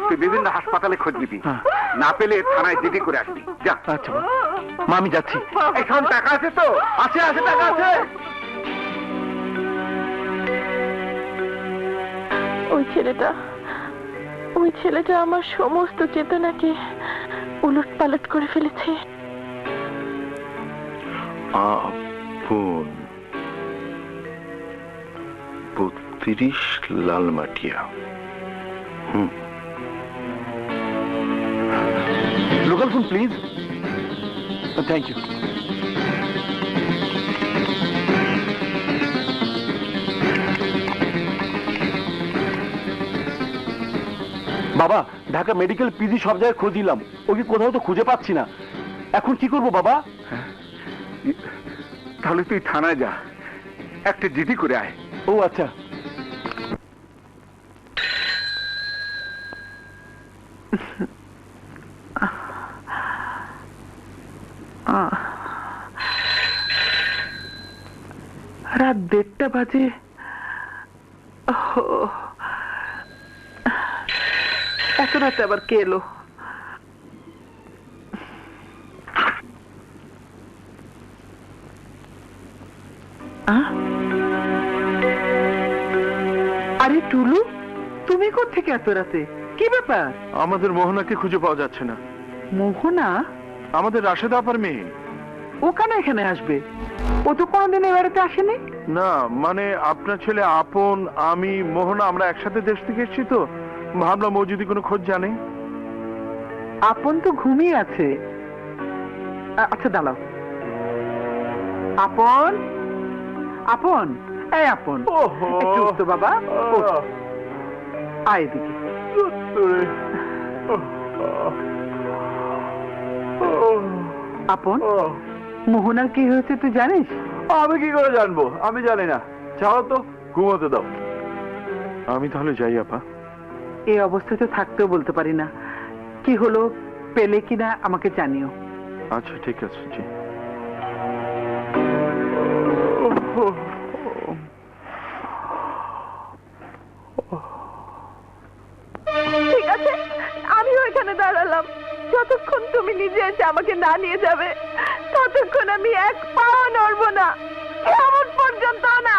তুই বিভিন্ন হাসপাতালে খোঁজ নিবি, হ্যাঁ। না পেলে থানায় জিডি করে আসবি। যা। আচ্ছা মা, আমি যাচ্ছি। এখন টাকা আছে তো? আছে আছে, টাকা আছে। ওই ছেলেটা আমার সমস্ত চেতনাকে উলট পালট করে ফেলেছে। Apon 32 Lalmatia. Local phone please. Thank you. বাবা, ঢাকা মেডিকেল পিজি সব জায়গায় খোঁজ দিলাম, ওকে কোথাও তো খুঁজে পাচ্ছি না। এখন কি করব বাবা? তাহলে তুই থানায় যা, একটা জিডি করে আয়। ও আচ্ছা। রাত 1:30 বাজে। এত রাতে আবার কে এলো? আরে টুলু, তুমি কোত্থেকে এত রাতে? কি ব্যাপার? আমাদের মোহনাকে খুঁজে পাওয়া যাচ্ছে না। মোহনা? আমাদের রাশেদা আপার মেয়ে। ও কেন এখানে আসবে? ও তো কোনোদিন এই বাড়িতে আসেনি। না মানে আপনার ছেলে আপন, আমি, মোহনা আমরা একসাথে দেশ থেকে এসেছি, তো ভাবলাম ও যদি কোনো খোঁজ জানে। আপন তো ঘুমিয়ে আছে। আচ্ছা দাঁড়াও। আপন, আপন, এই আপন, একটু উঠ তো বাবা, উঠ। আয় এদিকে। আপন, মোহনার কি হয়েছে তুই জানিস? আমি কি করে জানবো? আমি জানি না। ছাড়ো তো, ঘুমোতে দাও। আমি তাহলে যাই আপা। এই অবস্থাতে থাকতেও বলতে পারি না। কি হলো, পেলে কিনা আমাকে জানিও। আচ্ছা ঠিক আছে, জি। ঠিক আছে, আমিও এখানে দাঁড়ালাম। যতক্ষণ তুমি নিজে এসে আমাকে না নিয়ে যাবে, ততক্ষণ আমি এক পাও নড়বো না, কেমন পর্যন্ত না।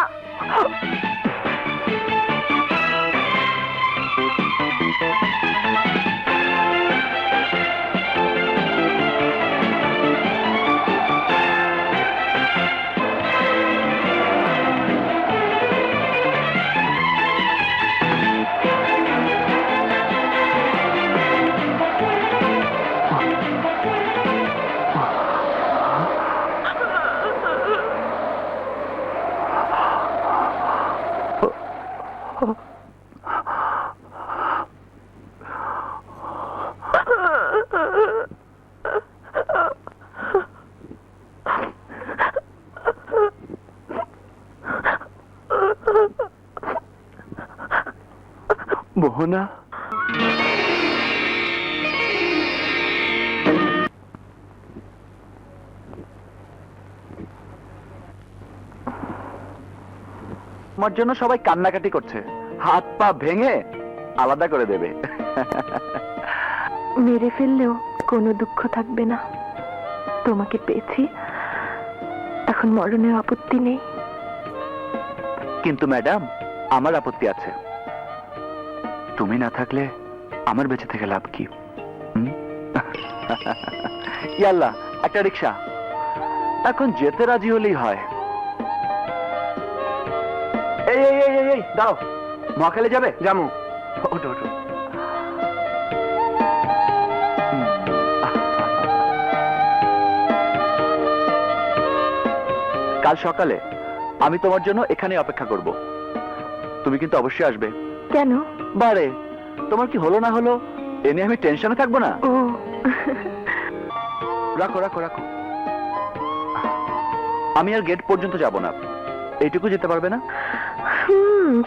মোহনা, আমার জন্য সবাই কান্নাকাটি করছে, হাত পা ভেঙে আলাদা করে দেবে। মেরে ফেললেও কোনো দুঃখ থাকবে না। তোমাকে পেয়েছি, এখন মরণের আপত্তি নেই। কিন্তু ম্যাডাম, আমার আপত্তি আছে। তুমি না থাকলে আমার বেঁচে থেকে লাভ কি? ইয়াল্লা, একটা রিক্সা। এখন যেতে রাজি হলেই হয়। এই এই এই এই, এই দাও, মহাখালী যাবে? যাবো। ওঠো ওঠো। কাল সকালে আমি তোমার জন্য এখানে অপেক্ষা করব। তুমি কিন্তু অবশ্যই আসবে। কেন? বারে, তোমার কি হলো না হলো এ নিয়ে আমি টেনশনে থাকবো না। ও রাখো রাখো রাখো। আমি আর গেট পর্যন্ত যাব না, এইটুকু যেতে পারবে না?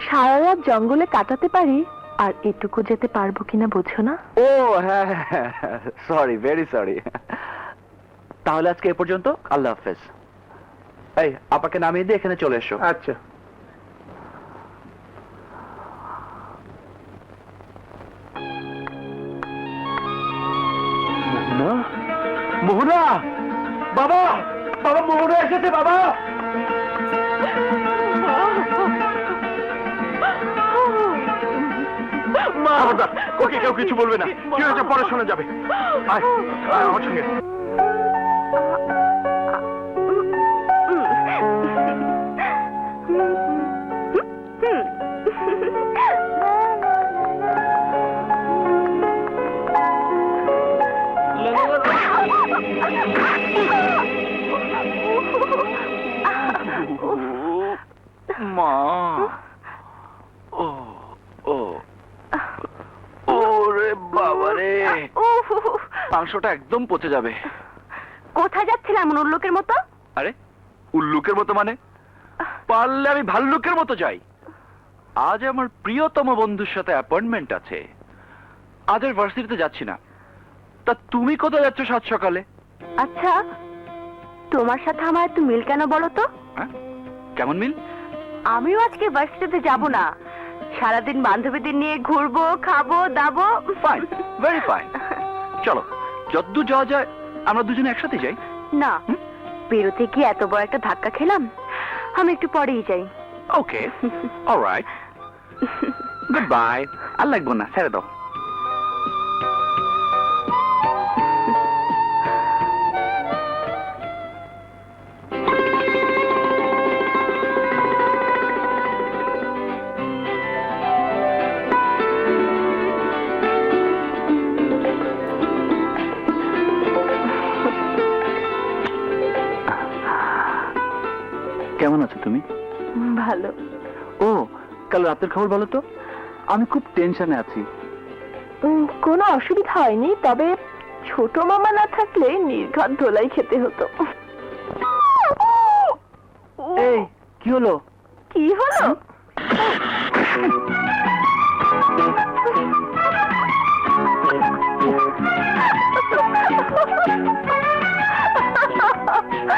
সারা রাত জঙ্গলে কাটাতে পারি, আর এটুকু যেতে পারবো কিনা বোঝো না? ও হ্যাঁ, সরি, ভেরি সরি। তাহলে আজকে এ পর্যন্ত। আল্লাহ হাফেজ। এই আপাকে নামিয়ে দিয়ে এখানে চলে এসো। আচ্ছা। মোহনা, মোহনা, বাবা, বাবা, মোহনা এসেছে বাবা। খবরদার, ওকে কেউ কিছু বলবে না। কি হয়েছে পরে শোনা যাবে। আয়, আয় আমার সঙ্গে। মা, ও ও ওরে বাবা রে, মাংসটা একদম পচে যাবে। কোথায় যাচ্ছিলাম এমন উল্লুকের মতো? আরে উল্লুকের মতো মানে? পারলে আমি ভাল্লুকের মতো যাই। আজ আমার প্রিয়তম বন্ধুর সাথে অ্যাপয়েন্টমেন্ট আছে, আজ আর ভার্সিটিতে যাচ্ছি না। তা তুমি কোথায় যাচ্ছ সাত সকালে? আচ্ছা, তোমার সাথে আমার একটু মিল কেন বলো তো? হ্যাঁ, কেমন মিল? আমিও আজকে ভার্সিটিতে যাব না, সারাদিন বান্ধবীদের নিয়ে ঘুরবো, খাবো দাবো। Fine, very fine. চলো, যদ্দূর যাওয়া যায় আমরা দুজনে একসাথে যাই। না, বেরোতে গিয়ে এত বড় একটা ধাক্কা খেলাম, আমি একটু পরেই যাই। ওকে, অলরাইট, গুড বাই। আর লাগবো না, ছেড়ে দাও। কেমন আছো তুমি? ভালো। ও, কাল রাতের খবর বলো তো। আমি খুব টেনশনে আছি। কোনো অসুবিধা হয়নি, তবে ছোট মামা না থাকলে নির্ঘাত ধোলাই খেতে হতো। এই, কি হলো? কি হলো?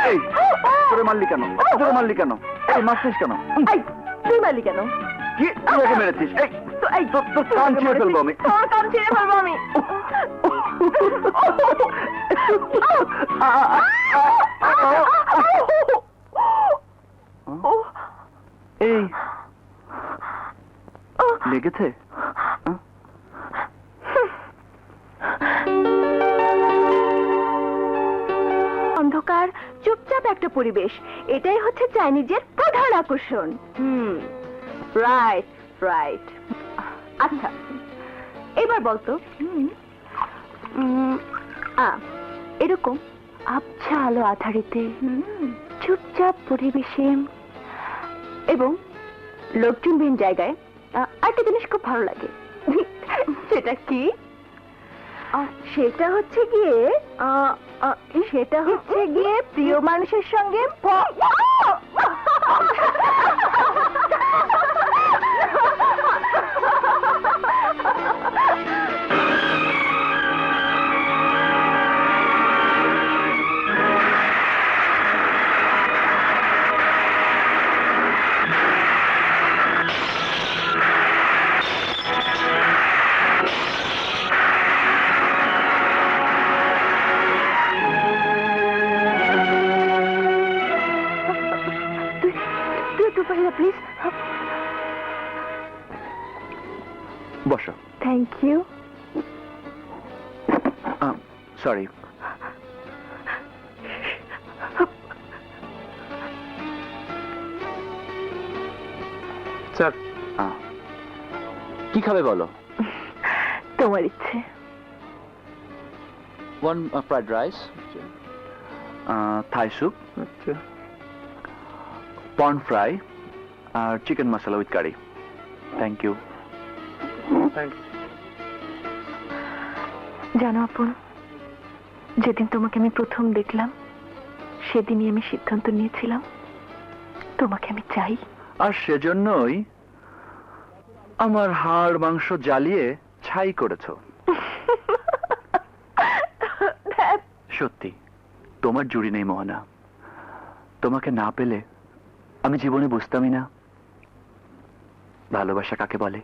এই, তোরে মারলি কেন? তোরে মারলি কেন? এই, মারছিস কেন? এই, তুই মারলি কেন? কি তুই ওকে মেরেছিস? এই, এই, তোর কান ছিঁড়ে ফেলবো আমি। তোর কান ছিঁড়ে ফেলবো আমি। এই, লেগেছে? অন্ধকার, চুপচাপ একটা পরিবেশ, এটাই হচ্ছে চাইনিজের প্রধান আকর্ষণ। Right right. আচ্ছা, এবার বলতো, এরকম আবছা আলো আধারিতে চুপচাপ পরিবেশে এবং লোকজনবিহীন জায়গায় একটা জিনিস খুব ভালো লাগে। সেটা কি? সেটা হচ্ছে গিয়ে প্রিয় মানুষের সঙ্গে প্লিজ। বসো। Thank you. সরি। স্যার, কি খাবে বলো? তোমার ইচ্ছে। One fried rice, Thai soup, prawn fry আর chicken masala with curry. Thank you. জানো আপন, যেদিন তোমাকে আমি প্রথম দেখলাম সেদিনই আমি সিদ্ধান্ত নিয়েছিলাম তোমাকে আমি চাই। আর সেজন্যই আমার হাড় মাংস জ্বালিয়ে ছাই করেছো। সত্যি তোমার জুড়ি নেই মোহনা। তোমাকে না পেলে আমি জীবনে বুঝতামই না ভালোবাসা কাকে বলে।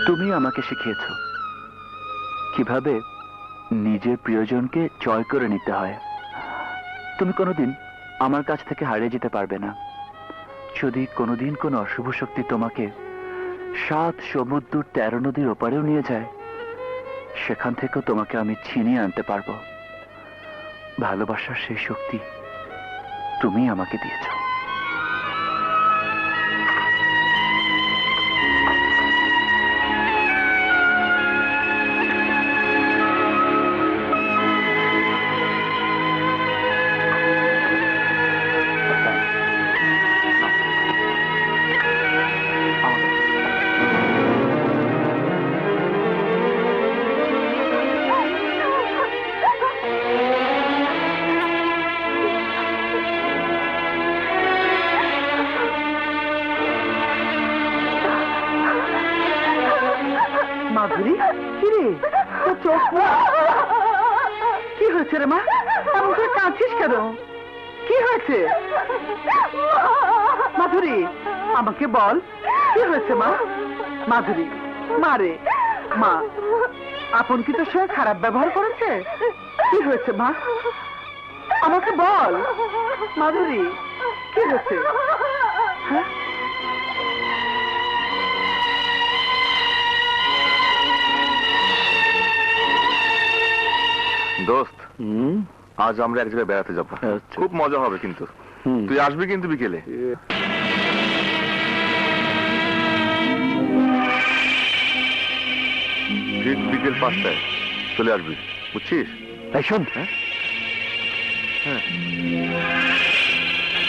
তুমি আমাকে শিখিয়েছো কিভাবে নিজের প্রিয়জনকে জয় করে নিতে হয়। তুমি কোনোদিন আমার কাছ থেকে হারিয়ে যেতে পারবে না। যদি কোনোদিন কোনো অশুভ শক্তি তোমাকে 7 সমুদ্র 13 নদীর ওপারেও নিয়ে যায়, সেখান থেকেও তোমাকে আমি ছিনিয়ে আনতে পারবো। ভালোবাসার সেই শক্তি তুমি আমাকে দিয়েছো। মাধুরী, কি রে তোর চোখ কি হয়েছে রে মা? এমন করে কাঁদছিস কেন? কি হয়েছে মাধুরী? আমাকে বল, কি হয়েছে মা? মাধুরী, মারে মা, আপন কি তোর সঙ্গে খারাপ ব্যবহার করেছে? কি হয়েছে মা? আমাকে বল মাধুরী, কি হয়েছে? হ্যাঁ, দোস্ত, আজ আমরা এক জায়গায় বেড়াতে যাবো। খুব মজা হবে কিন্তু। তুই আসবি কিন্তু বিকেলে। ঠিক বিকেল 5টায় চলে আসবি, বুঝছিস? এই শোন,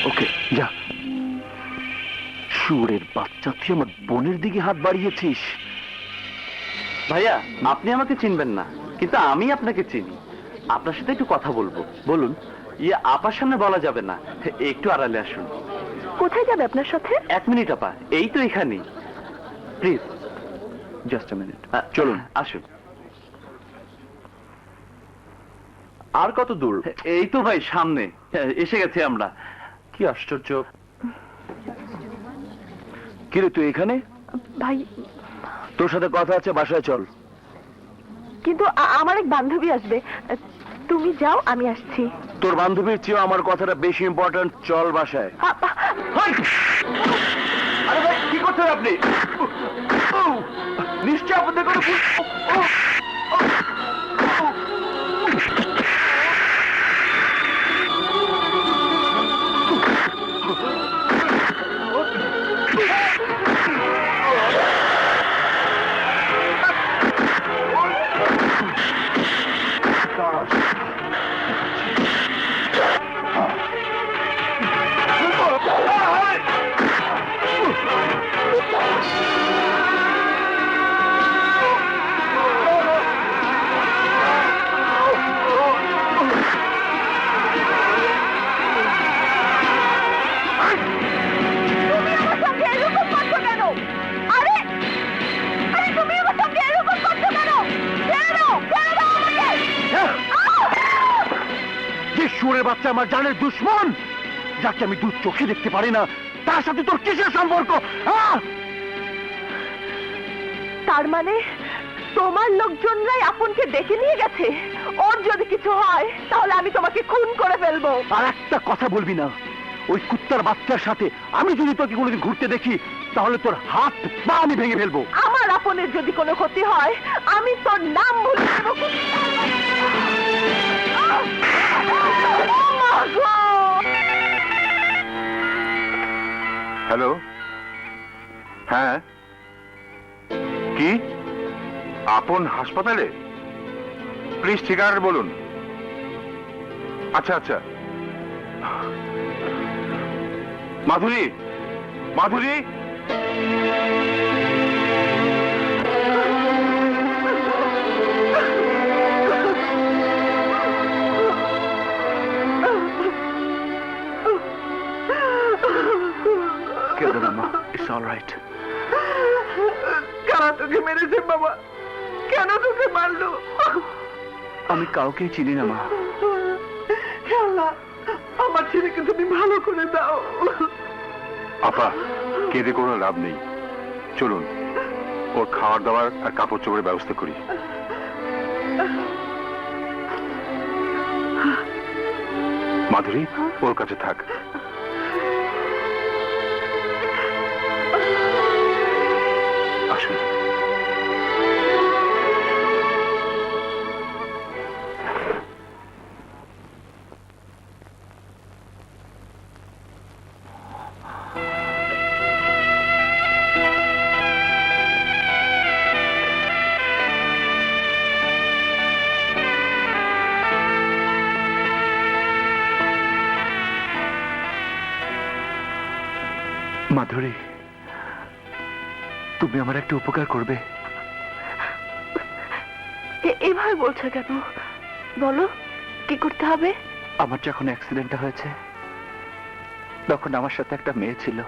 ওকে যা। শুয়োরের বাচ্চা, তুই আমার বোনের দিকে হাত বাড়িয়েছিস। ভাইয়া, আপনি আমাকে চিনবেন না, কিন্তু আমি আপনাকে চিনি। আপনার সাথে একটু কথা বলবো। বলুন। আপার সামনে বলা যাবে না, একটু আড়ালে আসুন। কোথায় যাবে আপনার সাথে? 1 মিনিট আপা, এই তো এখানেই। Please just a minute. চলুন, আসুন। আর কত দূর? এই তো ভাই সামনে, এসে গেছি আমরা। কি আশ্চর্য! কিরে তুই এখানে? ভাই, তোর সাথে কথা আছে, বাসায় চল। কিন্তু আমার এক বান্ধবী আসবে। তুমি যাও, আমি আসছি। তোর বান্ধবীর চেয়েও আমার কথাটা বেশি ইম্পর্ট্যান্ট। চল বাসায়। আরে ভাই, কি করছেন আপনি? নিশ্চয় আপনাদের কোনো শুয়োরের বাচ্চা আমার জানের দুশ্মন, যাকে আমি দু চোখে দেখতে পারি না, তার সাথে তোর কিসের সম্পর্ক? তার মানে তোমার লোকজনরাই আপনকে ডেকে নিয়ে গেছে। ওর যদি কিছু হয় তাহলে আমি তোমাকে খুন করে ফেলবো। আর একটা কথা বলবি না। ওই কুত্তার বাচ্চার সাথে আমি যদি তোকে কোনোদিন ঘুরতে দেখি, তাহলে তোর হাত পা আমি ভেঙে ফেলবো। আমার আপনের যদি কোনো ক্ষতি হয়, আমি তোর নাম ভুলে দেবো। হ্যালো, হ্যাঁ, কি আপন হাসপাতালে? প্লিজ ঠিকানা বলুন। আচ্ছা আচ্ছা। মাধুরী, মাধুরী, কেঁদো না মা, ইটস অল রাইট। কারা তোকে মেরেছে বাবা? কেন তোকে মারলো? আমি কাউকেই চিনি না মা। আল্লাহ, আমার ছেলেকে তুমি ভালো করে দাও। আপা, কেঁদে কোনো লাভ নেই। চলুন, ওর খাওয়ার দাওয়ার আর কাপড় চোপড়ের ব্যবস্থা করি। মাধুরী ওর কাছে থাক। আসুন। মাধুরী, তুমি আমার একটা উপকার করবে? এভাবে বলছো কেন? বলো, কি করতে হবে? আমার যখন অ্যাক্সিডেন্টটা হয়েছে তখন আমার সাথে একটা মেয়ে ছিল।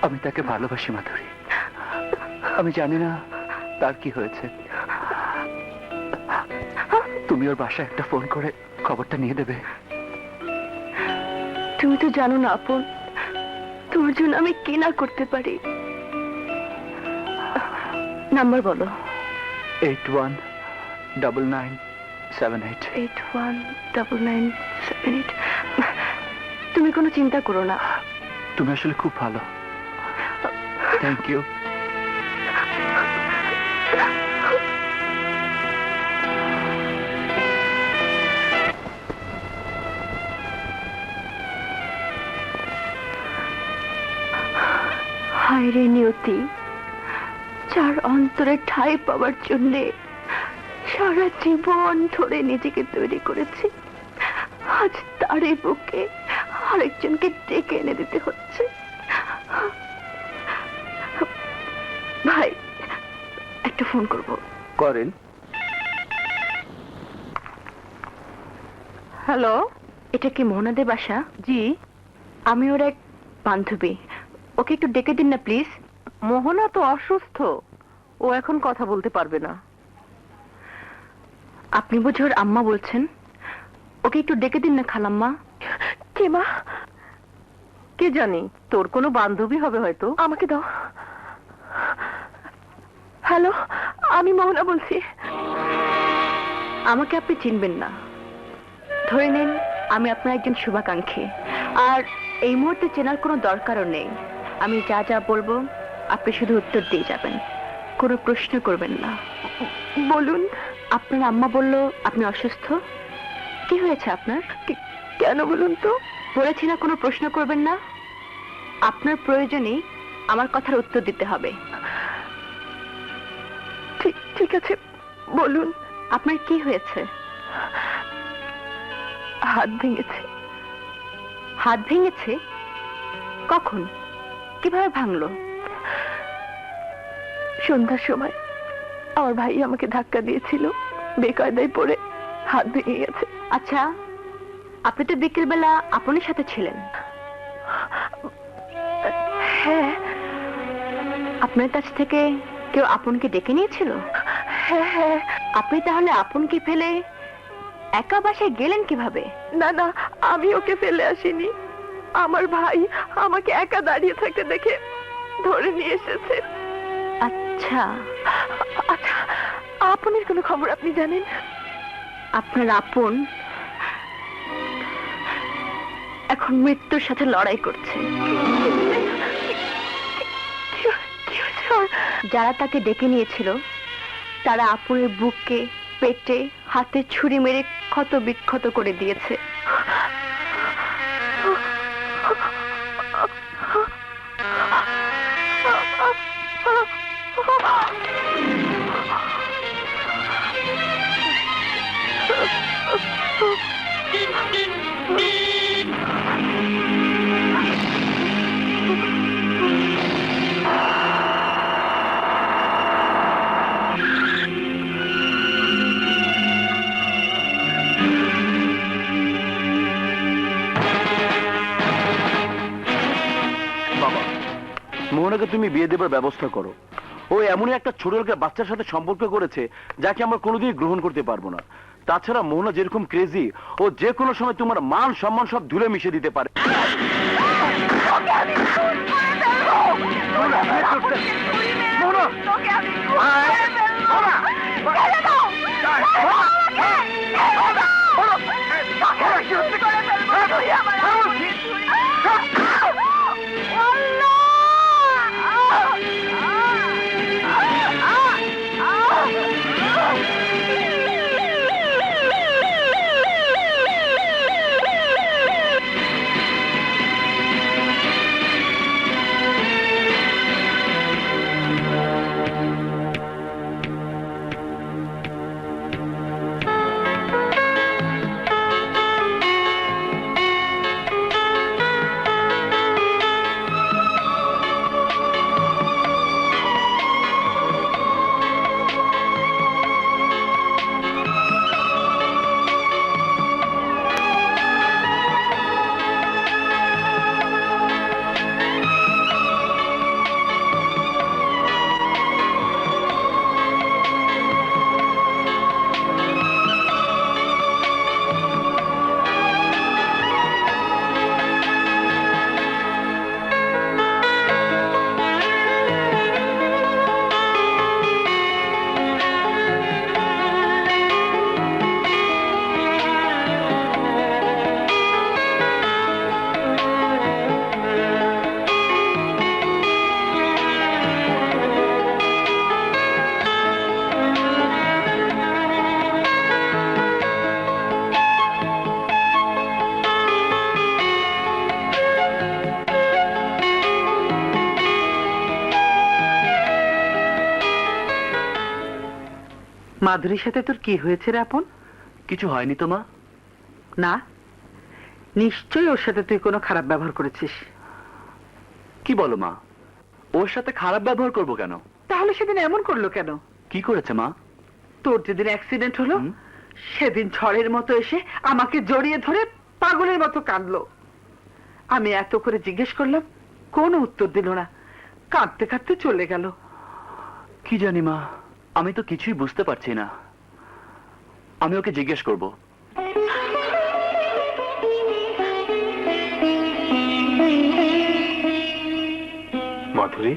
আমি তাকে ভালোবাসি মাধুরী। আমি জানি না তার কি হয়েছে। তুমি ওর বাসায় একটা ফোন করে খবরটা নিয়ে দেবে। তুমি তো জানো না আপন, তোমার জন্য আমি কি না করতে পারি। নাম্বার বলো। 819978। 819978। তুমি কোনো চিন্তা করো না। তুমি আসলে খুব ভালো। Thank you. হায় রে নিয়তি, যার অন্তরে ঠাঁই পাওয়ার জন্য সারা জীবন ধরে নিজেকে তৈরি করেছি, আজ তারই বুকে আরেকজনকে ডেকে এনে দিতে হচ্ছে। ভাই, একটা ফোন করব। করেন। হ্যালো। এটা কি মোহনাদের বাসা? জি। আমি ওর এক বান্ধবী, ওকে একটু ডেকে দিন না প্লিজ। মোহনা তো অসুস্থ, ও এখন কথা বলতে পারবে না। আপনি বুঝি ওর আম্মা বলছেন? ওকে একটু ডেকে দিন না খালাম্মা। কে মা? কে জানি, তোর কোনো বান্ধবী হবে হয়তো। আমাকে দাও। হ্যালো, আমি মোহনা বলছি। আমাকে আপনি চিনবেন না, ধরে নিন আমি আপনার একজন শুভাকাঙ্ক্ষী। আর এই মুহূর্তে চেনার কোনো দরকারও নেই। আমি যা যা বলবো আপনি শুধু উত্তর দিয়ে যাবেন, কোনো প্রশ্ন করবেন না। বলুন। আপনার আম্মা বলল আপনি অসুস্থ। কি হয়েছে আপনার? কেন বলুন তো? বলেছি না কোনো প্রশ্ন করবেন না। আপনার প্রয়োজনে আমার কথার উত্তর দিতে হবে। ঠিক আছে, বলুন। আপনার কি হয়েছে? হাত ভেঙেছে। হাত ভেঙেছে? কখন, কিভাবে ভাঙলো? সন্ধ্যার সময় আমার ভাই আমাকে ধাক্কা দিয়েছিল, বেকায়দায় পড়ে হাত ভেঙে গেছে। আচ্ছা, আপনি তো বিকেলবেলা আপনের সাথে ছিলেন। হ্যাঁ। আপনার কাছ থেকে কেউ আপনকে ডেকে নিয়েছিল? হ্যাঁ হ্যাঁ। আপনি তাহলে আপনকে ফেলে একা বাসায় গেলেন কিভাবে? না না, আমি ওকে ফেলে আসিনি। আমার ভাই আমাকে একা দাঁড়িয়ে থাকতে দেখে ধরে নিয়ে এসেছে। আচ্ছা, আচ্ছা, আপনের কোনো খবর আপনি জানেন? আপনার আপন এখন মৃত্যুর সাথে লড়াই করছে। কি হয়েছে ওর? যারা তাকে ডেকে নিয়েছিল তারা আপনের বুকে, পেটে, হাতে ছুরি মেরে ক্ষত বিক্ষত করে দিয়েছে। বাবা, মোহনাকে তুমি বিয়ে দেবার ব্যবস্থা করো। ও এমনই একটা ছোট লোকের বাচ্চার সাথে সম্পর্ক করেছে যাকে আমরা কোনোদিন গ্রহণ করতে পারবো না। তাছাড়া মোহনা যেরকম ক্রেজি, ও যে কোনো সময় তোমার মান সম্মান সব ধুলে মিশে দিতে পারে। মাধুরীর সাথে তোর কি হয়েছে রে আপন? কিছু হয়নি তো মা। না, নিশ্চয়ই ওর সাথে তুই কোনো খারাপ ব্যবহার করেছিস। কি বলো মা? ওর সাথে খারাপ ব্যবহার করব কেন? তাহলে সেদিন এমন করলো কেন? কি করেছে মা? তোর যেদিন অ্যাক্সিডেন্ট হলো হুম? সেদিন ঝড়ের মতো এসে আমাকে জড়িয়ে ধরে পাগলের মতো কাঁদলো। আমি এত করে জিজ্ঞেস করলাম, কোনো উত্তর দিল না, কাঁদতে কাঁদতে চলে গেল। কি জানি মা, আমি তো কিছুই বুঝতে পারছি না। আমি ওকে জিজ্ঞেস করব। মাধুরী,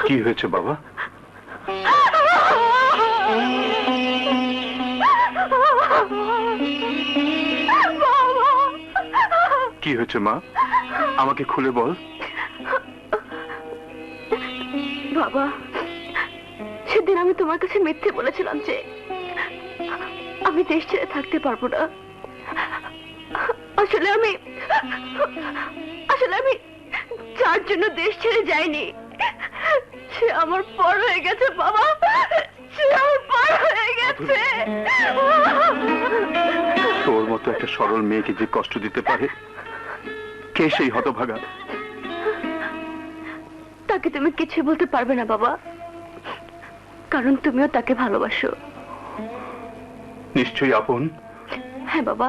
কি হয়েছে বাবা? কি হয়েছে মা? আমাকে খুলে বল। বাবা, সেদিন আমি তোমার কাছে মিথ্যে বলেছিলাম যে আমি দেশ ছেড়ে থাকতে পারবো না। আসলে আমি যার জন্য দেশ ছেড়ে যাইনি সে আমার পর হয়ে গেছে বাবা, সে আমার পর হয়ে গেছে। তোর মতো একটা সরল মেয়েকে যে কষ্ট দিতে পারে, কে সেই হতভাগা? তাকে তুমি কিছু বলতে পারবে না বাবা, কারণ তুমিও তাকে ভালোবাসো। নিশ্চয়ই আপন। হ্যাঁ বাবা।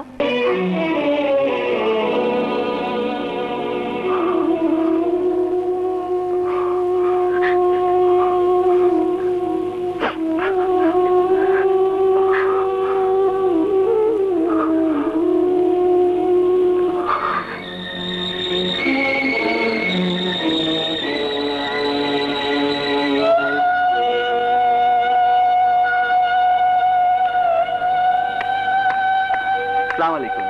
আসসালামু আলাইকুম।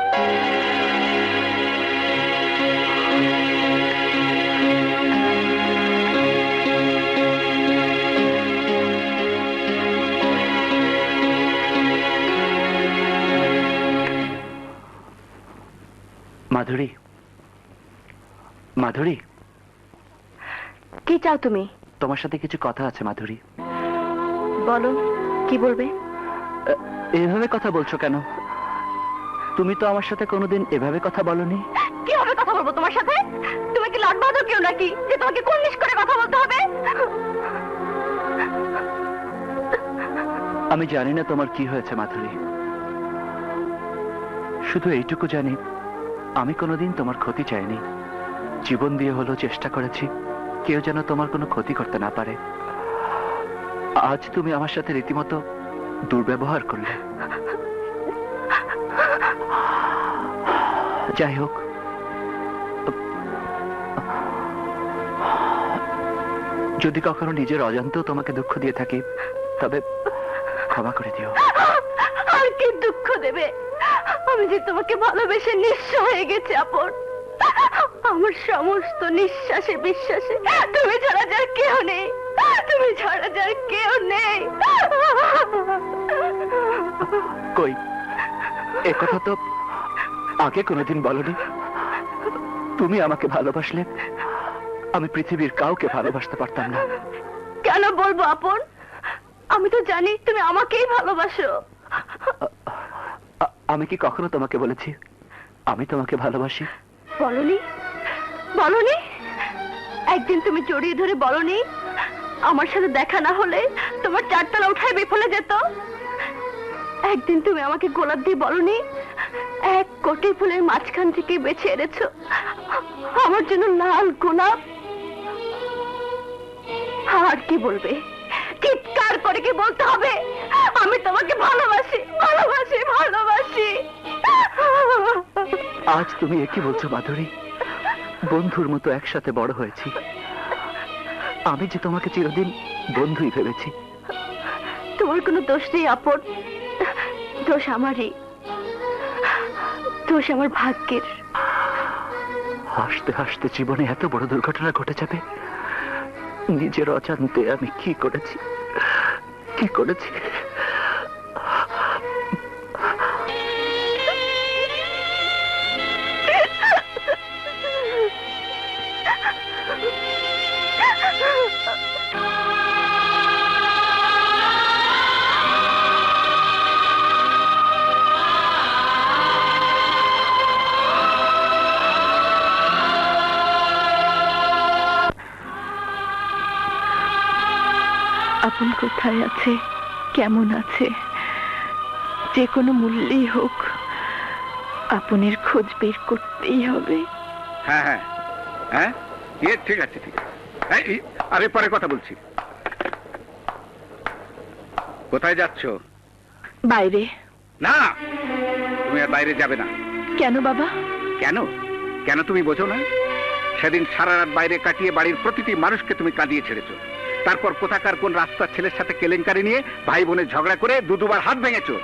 মাধুরী, মাধুরী, কি চাও তুমি? তোমার সাথে কিছু কথা আছে মাধুরী। বলো, কি বলবে? এভাবে কথা বলছো কেন? তুমি তো আমার সাথে কোনোদিন এভাবে কথা বলনি। কিভাবে কথা বলবো তোমার সাথে? তুমি কি লাট বাঁধো কেউ নাকি যে তোমাকে কুর্নিশ করে কথা বলতে হবে? আমি জানি না তোমার কি হয়েছে মাধুরী, শুধু এইটুকু জানি আমি কোনোদিন তোমার ক্ষতি চাইনি। জীবন দিয়ে হলো চেষ্টা করেছি কেউ যেন তোমার কোনো ক্ষতি করতে না পারে। আজ তুমি আমার সাথে রীতিমতো দুর্ব্যবহার করলে। যাই হোক, যদি কখনো নিজের অজান্তেও তোমাকে দুঃখ দিয়ে থাকি তবে ক্ষমা করে দিও। আর কি দুঃখ দেবে? আমি যে তোমাকে ভালোবেসে নিঃস্ব হয়ে গেছি আপন। আমার সমস্ত নিঃশ্বাসে বিশ্বাসে তুমি ছাড়া যার কেউ নেই, তুমি ছাড়া যার কেউ নেই। কই, এ কথা তো আগে কোনোদিন বলনি। তুমি আমাকে ভালোবাসলে আমি পৃথিবীর কাউকে ভালোবাসতে পারতাম না। কেন বলবো আপন? আমি তো জানি তুমি আমাকেই ভালোবাসো। আমি কি কখনো তোমাকে বলেছি আমি তোমাকে ভালোবাসি? বলনি, বলনি। একদিন তুমি জড়িয়ে ধরে বলনি আমার সাথে দেখা না হলে তোমার চারতলা উঠায় বিফলে যেত। একদিন তুমি আমাকে গোলাপ দিয়ে বলনি 1 কোটি ফুলের মাঝখান থেকে বেছে এনেছো আমার জন্য লাল গোলাপ। আর কি বলবে? চিৎকার করে কি বলতে হবে আমি তোমাকে ভালোবাসি, ভালোবাসি, ভালোবাসি? আজ তুমি একই বলছো মাধুরী? বন্ধুর মতো একসাথে বড় হয়েছি, আমি যে তোমাকে চিরদিন বন্ধুই ভেবেছি। তোমার কোনো দোষ নেই আপন, দোষ আমারই, দোষ আমার ভাগ্যের। হাসতে হাসতে জীবনে এত বড় দুর্ঘটনা ঘটে যাবে, নিজের অজান্তে আমি কি করেছি, কি করেছি? আপন কোথায় আছে, কেমন আছে, যে কোনো মূল্যেই হোক আপনের খোঁজ বের করতেই হবে। হ্যাঁ হ্যাঁ হ্যাঁ, ঠিক আছে ঠিক আছে। আরে পরে কথা বলছি। কোথায় যাচ্ছ? বাইরে। না, তুমি আর বাইরে যাবে না। কেন বাবা? কেন কেন তুমি বোঝো না? সেদিন সারা রাত বাইরে কাটিয়ে বাড়ির প্রতিটি মানুষকে তুমি কাঁদিয়ে ছেড়েছো। তারপর কোথাকার কোন রাস্তার ছেলের সাথে কেলেঙ্কারি নিয়ে ভাই বোনের ঝগড়া করে দুবার হাত ভেঙেছো।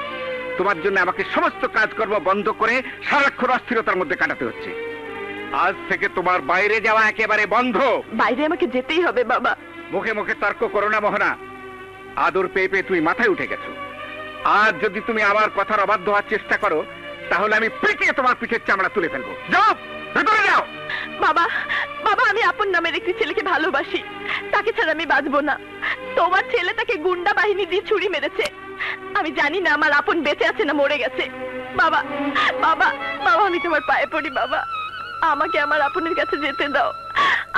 তোমার জন্য আমাকে সমস্ত কাজকর্ম বন্ধ করে সারাক্ষণ অস্থিরতার মধ্যে কাটাতে হচ্ছে। আজ থেকে তোমার বাইরে যাওয়া একেবারে বন্ধ। বাইরে আমাকে যেতেই হবে বাবা। মুখে মুখে তর্ক করো না মোহনা। আদর পেয়ে পেয়ে তুমি মাথায় উঠে গেছো। আজ যদি তুমি আমার কথার অবাধ্য হওয়ার চেষ্টা করো তাহলে আমি পিটিয়ে তোমার পিঠের চামড়া তুলে ফেলবো। যাও, ভেতরে যাও। বাবা, বাবা, আমি আপন নামের একটি ছেলেকে ভালোবাসি, তাকে ছাড়া আমি বাঁচবো না। তোমার ছেলে তাকে গুন্ডা বাহিনী দিয়ে ছুরি মেরেছে। আমি জানি না আমার আপন বেঁচে আছে না মরে গেছে। বাবা, বাবা, বাবা, আমি তোমার পায়ে পড়ি বাবা, আমাকে আমার আপনের কাছে যেতে দাও,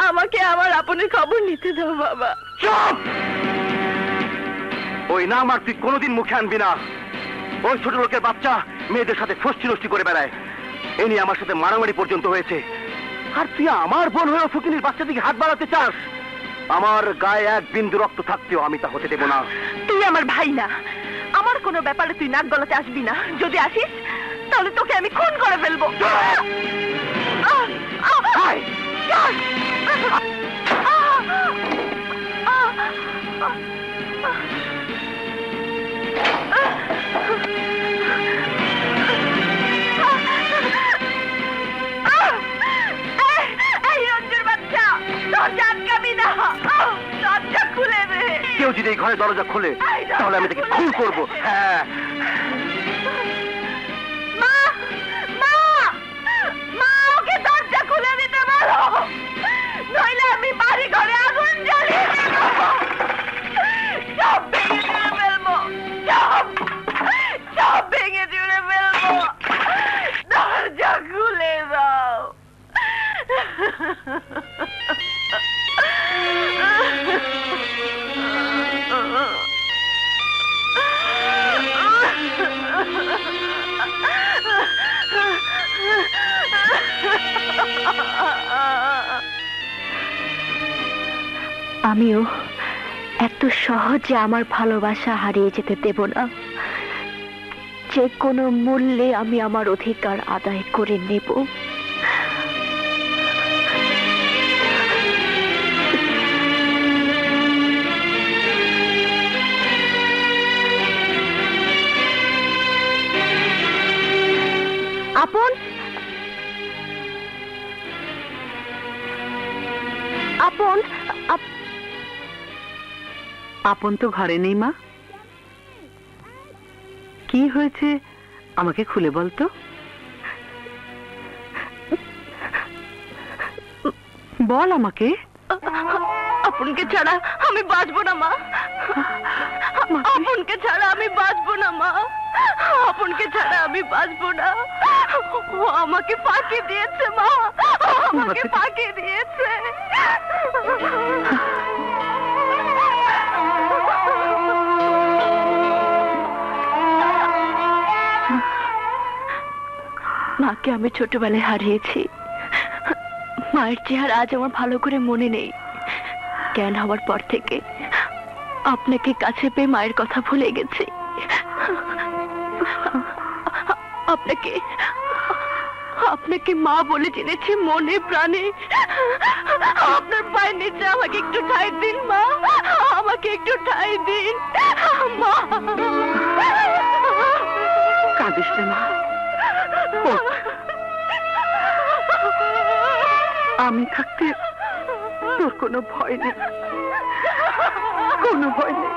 আমাকে আমার আপনের খবর নিতে দাও বাবা। চুপ! ওই নাম আর তুই কোনোদিন মুখে আনবি না। ওই ছোট লোকের বাচ্চা মেয়েদের সাথে ফষ্টি নষ্টি করে বেড়ায়। এ নিয়ে আমার সাথে মারামারি পর্যন্ত হয়েছে। আর তুই আমার বোন হয়ে ফকিনীর বাচ্চা দিকে হাত বাড়াতে চাস? আমার গায়ে এক বিন্দু রক্ত থাকতেও আমি তা হতে দেব না। তুই আমার ভাই না, আমার কোনো ব্যাপারে তুই নাক গলাতে আসবি না। যদি আসিস তাহলে তোকে আমি খুন করে ফেলবো। কেউ যদি এই ঘরে দরজা খোলে তাহলে আমি তাকে খুন করবো। হ্যাঁ, মা, মা, মা, ওকে দরজা খুলে দিতে বলো, নইলে আমি বাড়ি ঘরে আগুন জ্বালিয়ে দেব। সব ভেঙে চুরে ফেলবো, সব ভেঙে চুরে ফেলবো। দরজা খুলে দাও। আমিও এত সহজে আমার ভালোবাসা হারিয়ে যেতে দেব না। যে কোনো মূল্যে আমি আমার অধিকার আদায় করে নেব। আপন, আপন, আপন তো ঘরে নেই মা। কি হয়েছে আমাকে খুলে বলতো। বল আমাকে। আপনকে ছাড়া আমি বাঁচবো না মা। আপনকে ছাড়া আমি বাঁচবো না মা। আপনকে ছাড়া আমি বাঁচবো না। ও আমাকে ফাঁকি দিয়েছে মা, আমাকে ফাঁকি দিয়েছে। মাকে আমি ছোটবেলায় হারিয়েছি। মায়ের চেহারা আজ আমার ভালো করে মনে নেই। জ্ঞান হওয়ার পর থেকে আপনাকে কাছে পেয়ে মায়ের কথা ভুলে গেছি। আপনাকে আপনাকে মা বলে জেনেছি মনে প্রাণে। আপনার পায়ের নিচে আমাকে একটু ঠাঁই দিন মা, আমাকে একটু ঠাঁই দিন মা। কাঁদিস না মা। আমি থাকতে তোর কোনো ভয় নেই, কোনো ভয় নেই।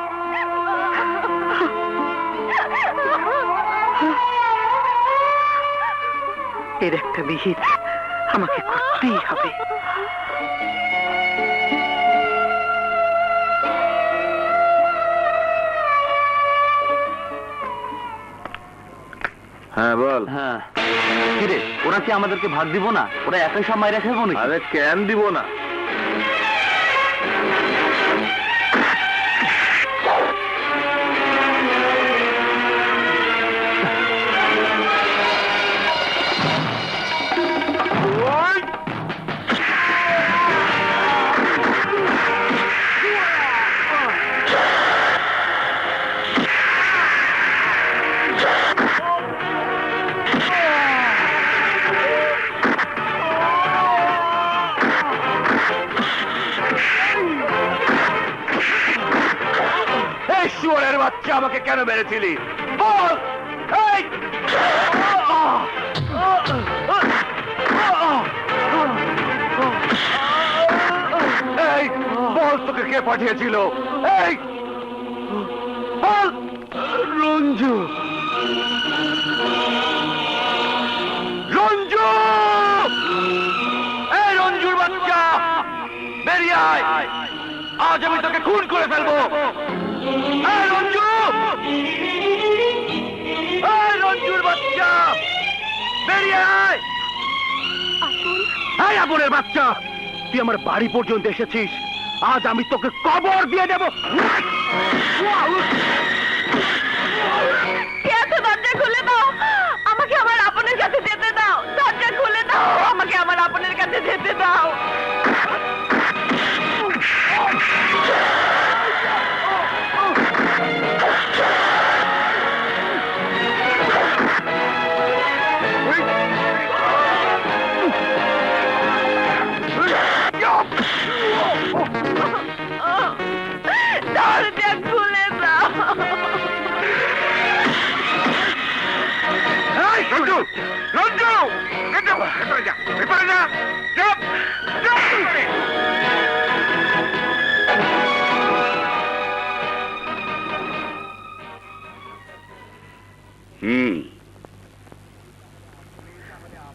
এর একটা বিহিত আমাকে করতেই হবে। হ্যাঁ বল। হ্যাঁ, কিরে ওরা কি আমাদেরকে ভাগ দিব না? ওরা একই সব মাইরা খেলবো নাকি? আরে কেন দিব না? শুয়োরের বাচ্চা আমাকে কেন মেরেছিলি বল? এই! এই বল, তোকে কে পাঠিয়েছিল? এই বল! রঞ্জু, রঞ্জু, এই রঞ্জুর বাচ্চা বেরিয়ে আয়, আজ আমি তোকে খুন করে ফেলবো। এই রঞ্জু, এই রঞ্জুর বাচ্চা বেরিয়ে আয়। এই আপনের বাচ্চা, তুই আমার বাড়ি পর্যন্ত এসেছিস, আজ আমি তোকে কবর দিয়ে দেব। কে আছে? দরজা খুলে দাও, আমাকে আমার আপনের কাছে যেতে দাও। দরজা খুলে দাও, আমাকে আমার আপনের কাছে যেতে দাও। দরজা খুলে দাও। এই রঞ্জু, রঞ্জু, রঞ্জু, ভেতরে যা, ভেতরে যা, চুপ, চুপ করে।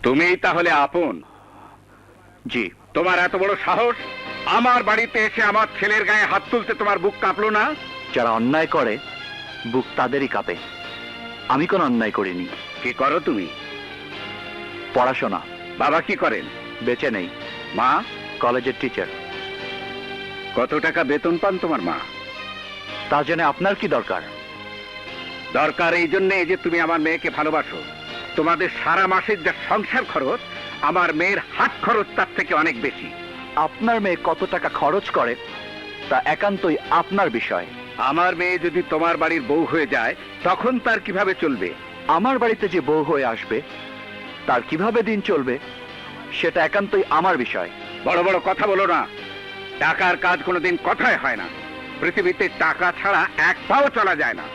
তুমি তাহলে আপন? জি। তোমার এত বড় সাহস, আমার বাড়িতে এসে আমার ছেলের গায়ে হাত তুলতে তোমার বুক কাঁপলো না? যারা অন্যায় করে বুক তাদেরই কাঁপে, আমি কোনো অন্যায় করিনি। কি করো তুমি? পড়াশোনা। বাবা কি করেন? বেঁচে নেই। মা? কলেজের টিচার। কত টাকা বেতন পান তোমার মা? তা জেনে আপনার কি দরকার? দরকার এই জন্য যে তুমি আমার মেয়েকে ভালোবাসো। তোমাদের সারা মাসের যা সংসার খরচ, আমার মেয়ের হাত খরচ তার থেকে অনেক বেশি। আপনার মেয়ে কত টাকা খরচ করে তা একান্তই আপনার বিষয়। আমার মেয়ে যদি তোমার বাড়ির বউ হয়ে যায়, তখন তার কিভাবে চলবে? আমার বাড়িতে যে বউ হয়ে আসবে তার কিভাবে দিন চলবে সেটা একান্তই আমার বিষয়। বড় বড় কথা বলো না। টাকার কাজ কোনোদিন কথায় হয় না। পৃথিবীতে টাকা ছাড়া এক পাও চলা যায় না।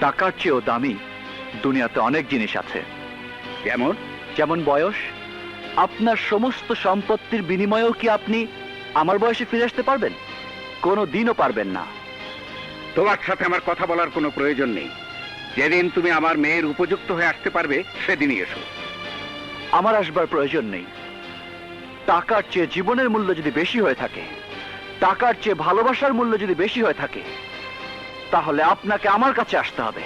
টাকার চেয়েও দামি দুনিয়াতে অনেক জিনিস আছে। যেমন? যেমন বয়স। আপনার সমস্ত সম্পত্তির বিনিময়েও কি আপনি আমার বয়সে ফিরে আসতে পারবেন? কোনো দিনও পারবেন না। তোমার সাথে আমার কথা বলার কোনো প্রয়োজন নেই। যেদিন তুমি আমার মেয়ের উপযুক্ত হয়ে আসতে পারবে, সেদিনই এসো। আমার আসবার প্রয়োজন নেই। টাকার চেয়ে জীবনের মূল্য যদি বেশি হয়ে থাকে, টাকার চেয়ে ভালোবাসার মূল্য যদি বেশি হয়ে থাকে, তাহলে আপনাকে আমার কাছে আসতে হবে।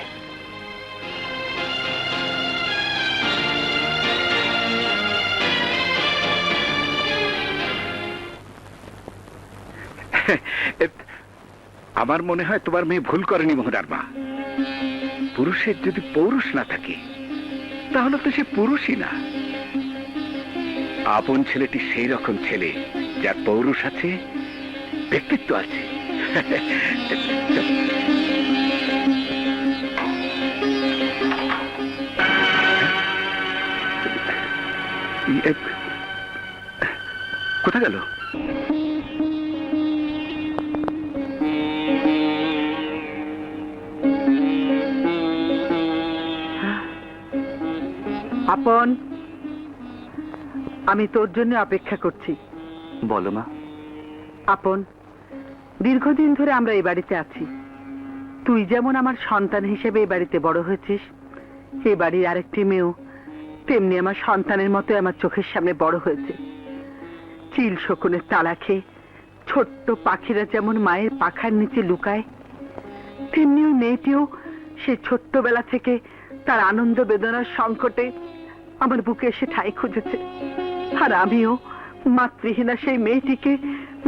আমার মনে হয় তোমার মেয়ে ভুল করেনি মোহনার মা। পুরুষের যদি পৌরুষ না থাকে, তাহলে তো সে পুরুষই না। আপন ছেলেটি সেই রকম ছেলে যার পৌরুষ আছে, ব্যক্তিত্ব আছে। কোথা গেল? আপন, আমি তোর জন্য অপেক্ষা করছি। বলো মা। আপন, দীর্ঘদিন ধরে আমরা এই বাড়িতে আছি। তুই যেমন আমার সন্তান হিসেবে এই বাড়িতে বড় হয়েছিস, এই বাড়ির আরেকটি মেয়েও তেমনি আমার সন্তানের মতো আমার চোখের সামনে বড় হয়েছে। চিল শকুনের তালা খেয়ে ছোট্ট পাখিরা যেমন মায়ের পাখার নিচে লুকায়, তেমনি ওই মেয়েটিও সে ছোট্টবেলা থেকে তার আনন্দ বেদনার সংকটে আমার বুকে এসে ঠাঁই খুঁজেছে। আর আমিও মাতৃহীনা সেই মেয়েটিকে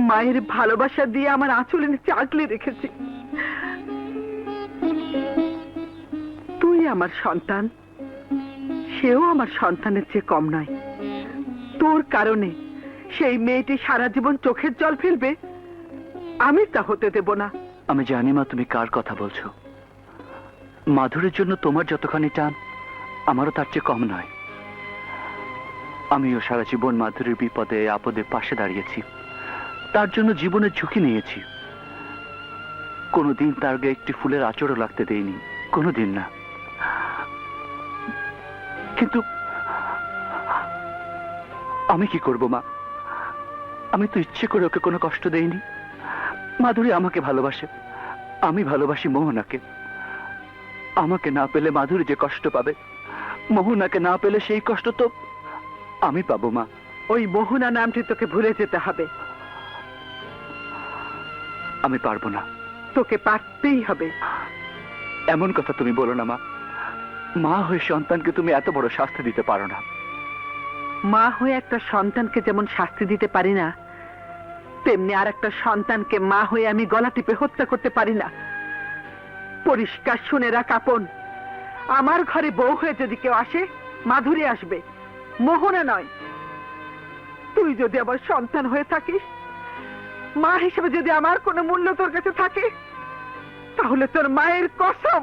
মায়ের ভালোবাসা দিয়ে আমার আঁচলে নিচে আগলে রেখেছি। তুই আমার সন্তান, সেও আমার সন্তানের চেয়ে কম নয়। তোর কারণে সেই মেয়েটি সারা জীবন চোখের জল ফেলবে, আমি তা হতে দেব না। আমি জানি মা তুমি কার কথা বলছো। মাধুরীর জন্য তোমার যতখানি টান, আমারও তার চেয়ে কম নয়। আমিও সারা জীবন মাধুরীর বিপদে আপদে পাশে দাঁড়িয়েছি, তার জন্য জীবনের ঝুঁকি নিয়েছি। কোনোদিন তার গায়ে একটি ফুলের আঁচড়ও লাগতে দেইনি, কোনোদিন না। কিন্তু আমি কি করব মা? আমি তো ইচ্ছে করে ওকে কোনো কষ্ট দেইনি। মাধুরী আমাকে ভালোবাসে, আমি ভালোবাসি মোহনাকে। আমাকে না পেলে মাধুরী যে কষ্ট পাবে, মোহনাকে না পেলে সেই কষ্ট তো আমি পাবো মা। ওই মোহনা নামটি তোকে ভুলে যেতে হবে। আমি পারবো না। তোকে পারতেই হবে। এমন কথা তুমি বলো না মা। মা হয়ে সন্তানকে তুমি এত বড় শাস্তি দিতে পারো না। মা হয়ে একটা সন্তানকে যেমন শাস্তি দিতে পারি না, তেমনি আর একটা সন্তানকে মা হয়ে আমি গলা টিপে হত্যা করতে পারি না। পরিষ্কার শুনে রাখ আপন, আমার ঘরে বউ হয়ে যদি কেউ আসে, মাধুরী আসবে, মোহনা নয়। তুই যদি আমার সন্তান হয়ে থাকিস, মা হিসেবে যদি আমার কোনো মূল্য তোর কাছে থাকে, তাহলে তোর মায়ের কসম,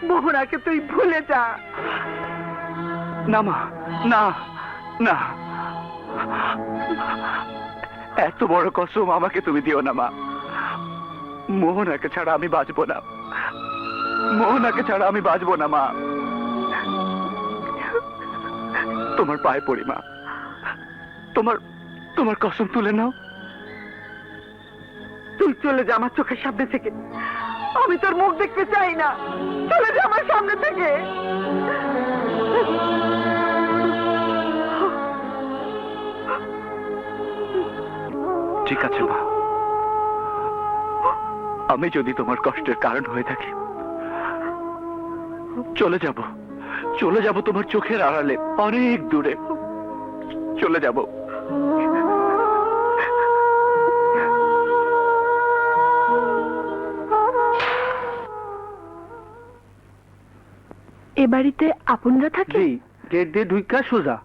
মোহনাকে তুই ভুলে যা। না মা, না না, এত বড় কসম আমাকে তুমি দিও না মা। মোহনাকে ছাড়া আমি বাঁচবো না, মোহনাকে ছাড়া আমি বাঁচবো না মা। তোমার পায়ে পড়ি মা, তোমার তোমার কসম তুলে নাও। তুই চলে যা আমার চোখের সামনে থেকে। আমি তোর মুখ দেখতে চাই না। চলে যা আমার সামনে থেকে। ঠিক আছে মা, আমি যদি তোমার কষ্টের কারণ হয়ে থাকি, চলে যাব, চলে যাব তোমার চোখের আড়ালে, অনেক দূরে চলে যাব। এ বাড়িতে আপনরা থাকে? গেট দিয়ে ঢুকা সোজা।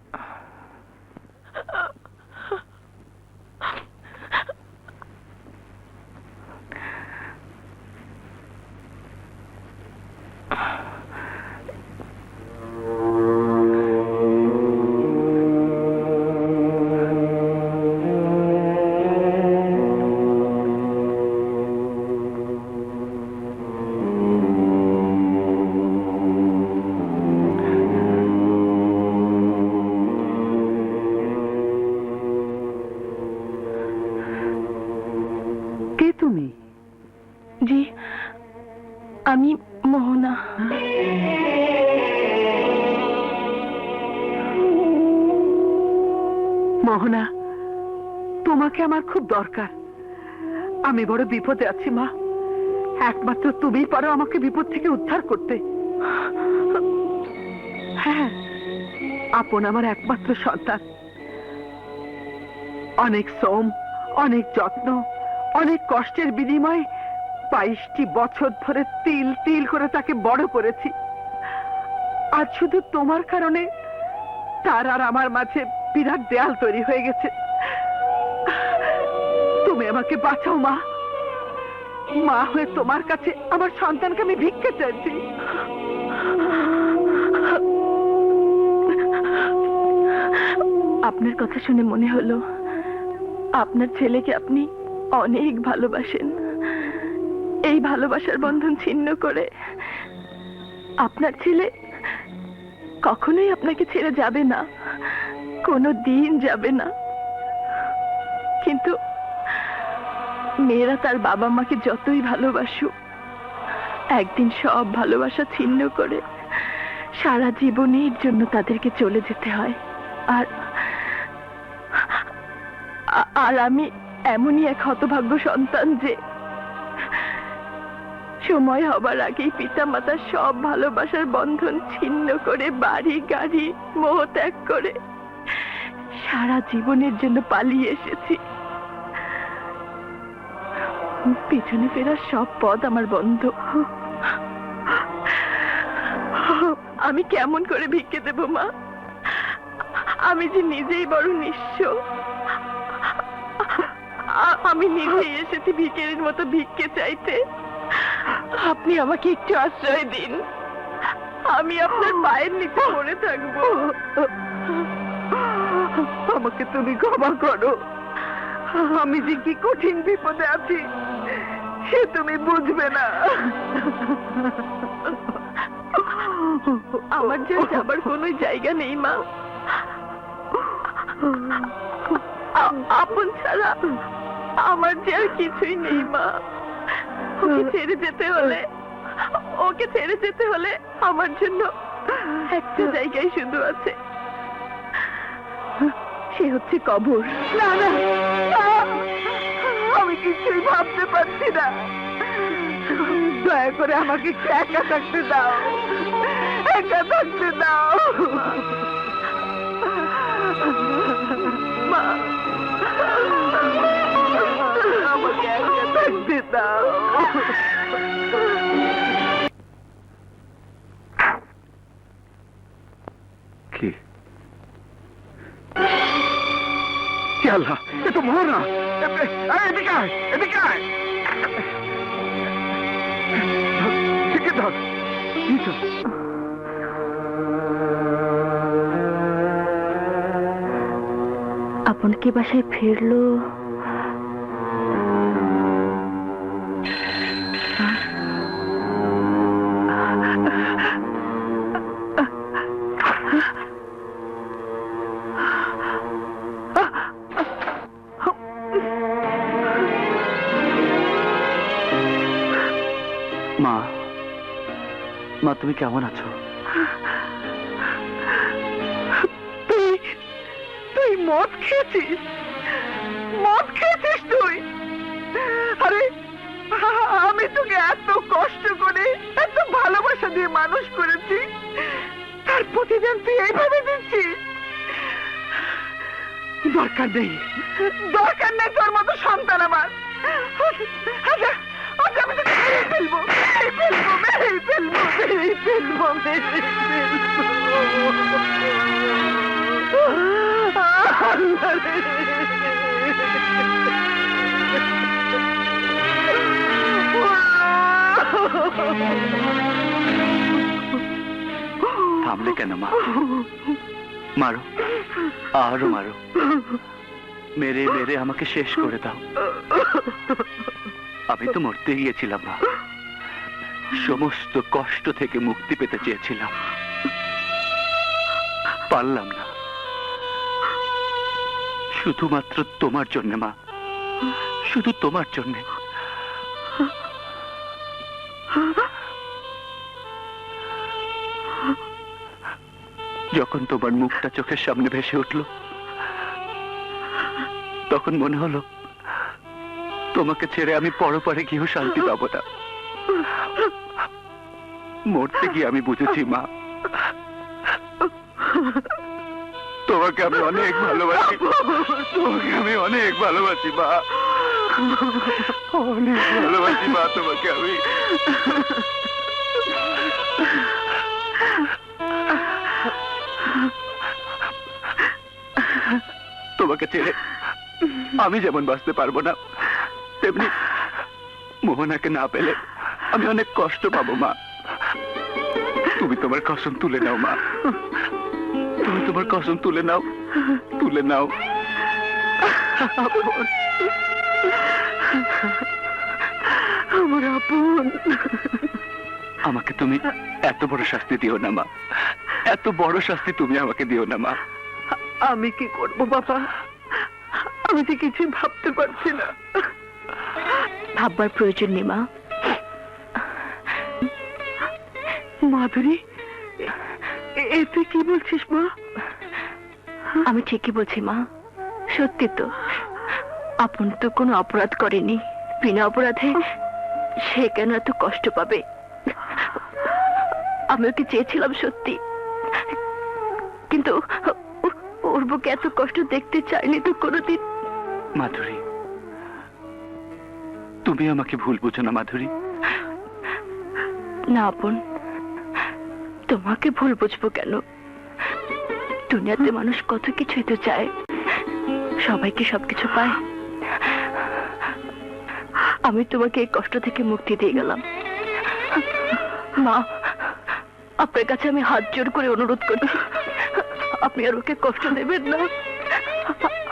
কে তুমি? জি, আমি মোহনা। মোহনা, তোমাকে আমার খুব দরকার। আমি বড় বিপদে আছি মা। একমাত্র তুমিই পারো আমাকে বিপদ থেকে উদ্ধার করতে। হ্যাঁ, আপন আমার একমাত্র সন্তান। অনেক শ্রম, অনেক যত্ন, অনেক কষ্টের বিনিময়ে 22টি বছর ধরে তিল তিল করে তাকে বড় করেছি। আজ শুধু তোমার কারণে তার আর আমার মাঝে বিরাট দেয়াল তৈরি হয়ে গেছে। তুমি আমাকে বাঁচাও মা। মা হয়ে তোমার কাছে আমার সন্তানকে আমি ভিক্ষে চাইছি। আপনার কথা শুনে মনে হলো আপনার ছেলেকে আপনি অনেক ভালোবাসেন। এই ভালোবাসার বন্ধন ছিন্ন করে আপনার ছেলে কখনোই আপনাকে ছেড়ে যাবে না, কোনো দিন যাবে না। কিন্তু মেয়েরা তার বাবা মাকে যতই ভালোবাসুক, একদিন সব ভালোবাসা ছিন্ন করে সারা জীবনের জন্য তাদেরকে চলে যেতে হয়। আর আর আমি এমনই এক হতভাগ্য সন্তান যে সময় হবার আগেই পিতা মাতার সব ভালোবাসার বন্ধন ছিন্ন করে বাড়ি গাড়ি মোহ ত্যাগ করে সারা জীবনের জন্য পালিয়ে এসেছি। পিছনে ফেরার সব পথ আমার বন্ধ। আমি কেমন করে ভিক্ষে দেব মা? আমি যে নিজেই বড় নিঃস্ব। আমি নিজেই এসেছি ভিখারির মতো ভিক্ষে চাইতে। আপনি আমাকে একটু আশ্রয় দিন। আমি আপনার পায়ের নিচে পড়ে থাকবো। আমাকে তুমি ক্ষমা করো। আমি যে কি কঠিন বিপদে আছি সে তুমি বুঝবে না। আমার যে যাবার কোনো জায়গা নেই মা। আপন ছাড়া আমার যে আর কিছুই নেই মা। ওকে ছেড়ে যেতে হলে আমার জন্য একটা জায়গায় শুধু আছে, সে হচ্ছে কবর। না না, আমি কিছুই ভাবতে পারছি না। দয়া করে আমাকে একটু একা থাকতে দাও, একা থাকতে দাও মা, আমাকে একা থাকতে দাও। কি কি আল্লাহ, এ তো মোহর না। এদিকে আয়, এদিকে আয়। ঠিক ধর। আপন কি বাসায় ফিরলো? মা, মা তুমি কেমন আছো? তুই মদ খেয়েছিস? মদ খেয়েছিস তুই? আরে আমি তোকে এত কষ্ট করে, এত ভালোবাসা দিয়ে মানুষ করেছি, তার প্রতিদান তুই এইভাবে দিচ্ছিস? দরকার নেই তোর মতো সন্তান আমার। আচ্ছা আচ্ছা, আমি তোকে মেরে ফেলবো, মেরে ফেলবো। থামলে কেন মা? মারো, আরো মারো, মেরে মেরে আমাকে শেষ করে দাও। আমি তো মরতে গিয়েছিলাম মা, সমস্ত কষ্ট থেকে মুক্তি পেতে চেয়েছিলাম, পারলাম না। শুধুমাত্র তোমার জন্য মা, শুধু তোমার জন্য। যখন তোমার মুখটা চোখের সামনে ভেসে উঠল, তখন মনে হলো তোমাকে ছেড়ে আমি পরপারে গিয়েও শান্তি পাবো না। মরতে গিয়ে আমি বুঝেছি মা, তোমাকে আমি অনেক ভালোবাসি, তোমাকে আমি অনেক ভালোবাসি মা, অনেক ভালোবাসি মা তোমাকে আমি। তোমাকে ছেড়ে আমি যেমন বাঁচতে পারবো না, তেমনি মোহনাকে না পেলে আমি অনেক কষ্ট পাবো মা। তুমি তোমার কসম তুলে নাও মা, তুমি তোমার কসম তুলে নাও, তুলে নাও। আমার আপন, আমাকে তুমি এত বড় শাস্তি দিও না মা, এত বড় শাস্তি তুমি আমাকে দিও না মা। আমি কি করব বাবা? আমি তো কিছু ভাবতে পারছি না। ভাববার প্রয়োজন নেই মা। মাধুরী, এ তুই কি বলছিস মা? আমি ঠিকই বলছি মা, সত্যি তো। আপন তো কোনো অপরাধ করেনি, বিনা অপরাধে সে কেন এত কষ্ট পাবে? আমি ওকে চেয়েছিলাম সত্যি, কিন্তু ওর বুকে এত কষ্ট দেখতে চাইনি তো কোনোদিন। মাধুরী, তুমি আমাকে ভুল বুঝো না মাধুরী। না আপন, তোমাকে ভুল বুঝবো কেন? দুনিয়াতে মানুষ কত কিছুই তো চায়, সবাইকে সবকিছু পায়। আমি তোমাকে এই কষ্ট থেকে মুক্তি দিয়ে গেলাম মা। আপনার কাছে আমি হাত জোর করে অনুরোধ করছি, আপনি আর ওকে কষ্ট দেবেন না,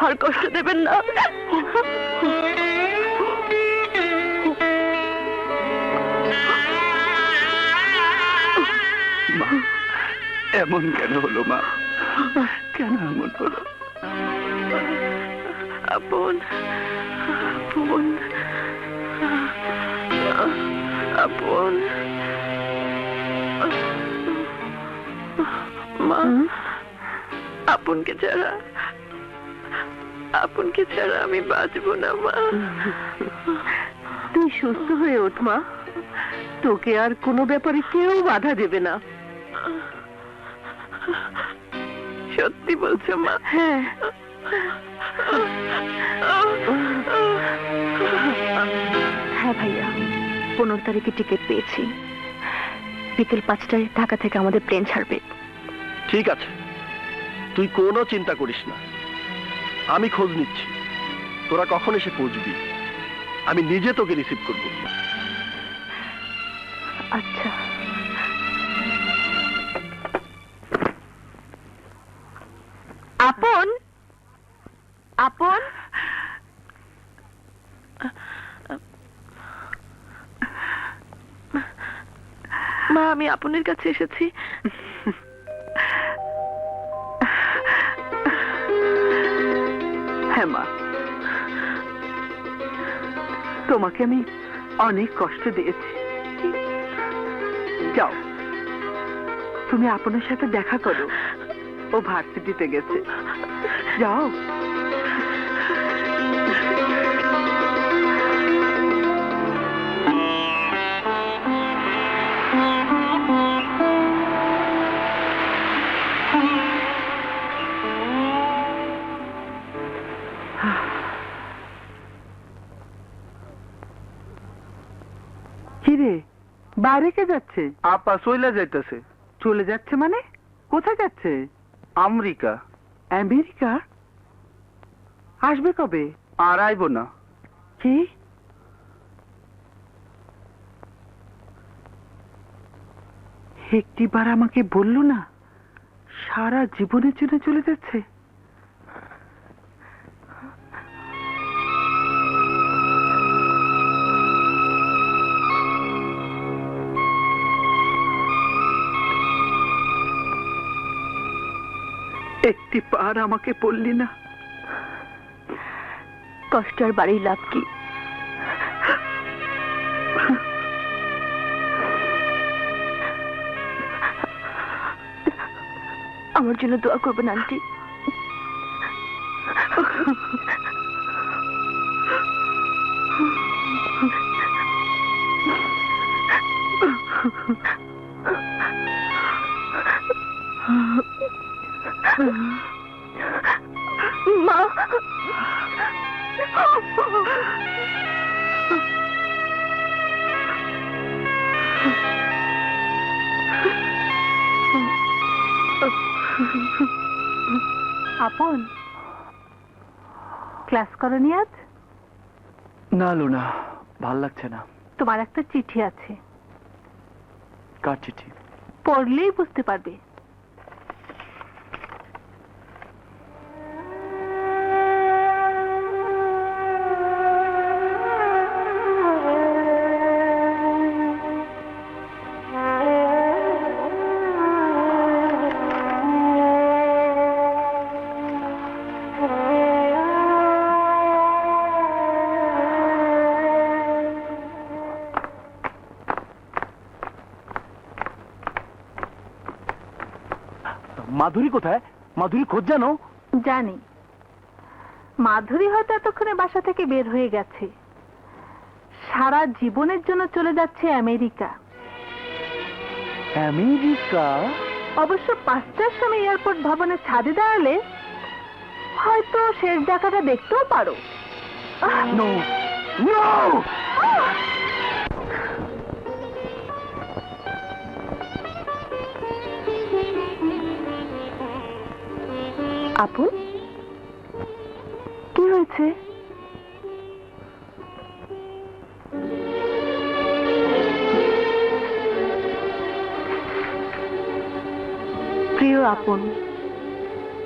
আর কষ্ট দেবেন না। এমন কেন হলো মা? কেন এমন হলো? আপন আপন আপন মা, আপনকে ছাড়া আমি বাঁচবো না মা। তুই সুস্থ হয়ে ওঠ মা, তোকে আর কোনো ব্যাপারে কেউ বাধা দেবে না। সত্যি বলছো মা? হ্যাঁ। হ্যাঁ ভাইয়া, 15 তারিখে টিকিট পেয়েছি। বিকেল 5টায় ঢাকা থেকে আমাদের প্লেন ছাড়বে। ঠিক আছে, তুই কোনো চিন্তা করিস না, আমি খোঁজ নিচ্ছি। তোরা কখন এসে পৌঁছবি আমি নিজে তোকে রিসিভ করব। আচ্ছা। আপন আপন মা, আমি আপনের কাছে এসেছি। হ্যাঁ মা, তোমাকে আমি অনেক কষ্ট দিয়েছি। যাও, তুমি আপনার সাথে দেখা করো, ও ভার্সিটিতে গেছে। যাও। কিরে, বাইরে কে যাচ্ছে? আপা চলে যাইতেছে। চলে যাচ্ছে মানে? কোথায় যাচ্ছে? আমেরিকা। আমেরিকা? আসবে কবে? আর আইব না। কি? একটিবার আমাকে বললো না সারা জীবনের জন্য চলে যাচ্ছে? একটি বার আমাকে বললি না? কষ্ট আর বাড়ির লাভ কি? আমার জন্য দোয়া করবেন আন্টি। মা, আপন ক্লাস করনি আজ? না লুনা, ভাল লাগছে না। তোমার একটা চিঠি আছে, কার চিঠি? পড়লেই বুঝতে পারবে। মাধুরী কোথায়? মাধুরী খোঁজ জানো? জানি, মাধুরী হয়তো এতক্ষণে বাসা থেকে বের হয়ে গেছে। সারা জীবনের জন্য চলে যাচ্ছে আমেরিকা। আমেরিকা? অবশ্য 5টার সময় এয়ারপোর্ট ভবনের ছাদে দাঁড়ালে হয়তো শেষ দেখাটা দেখতেও পারো। No no! আপু, কি হয়েছে? প্রিয় আপন,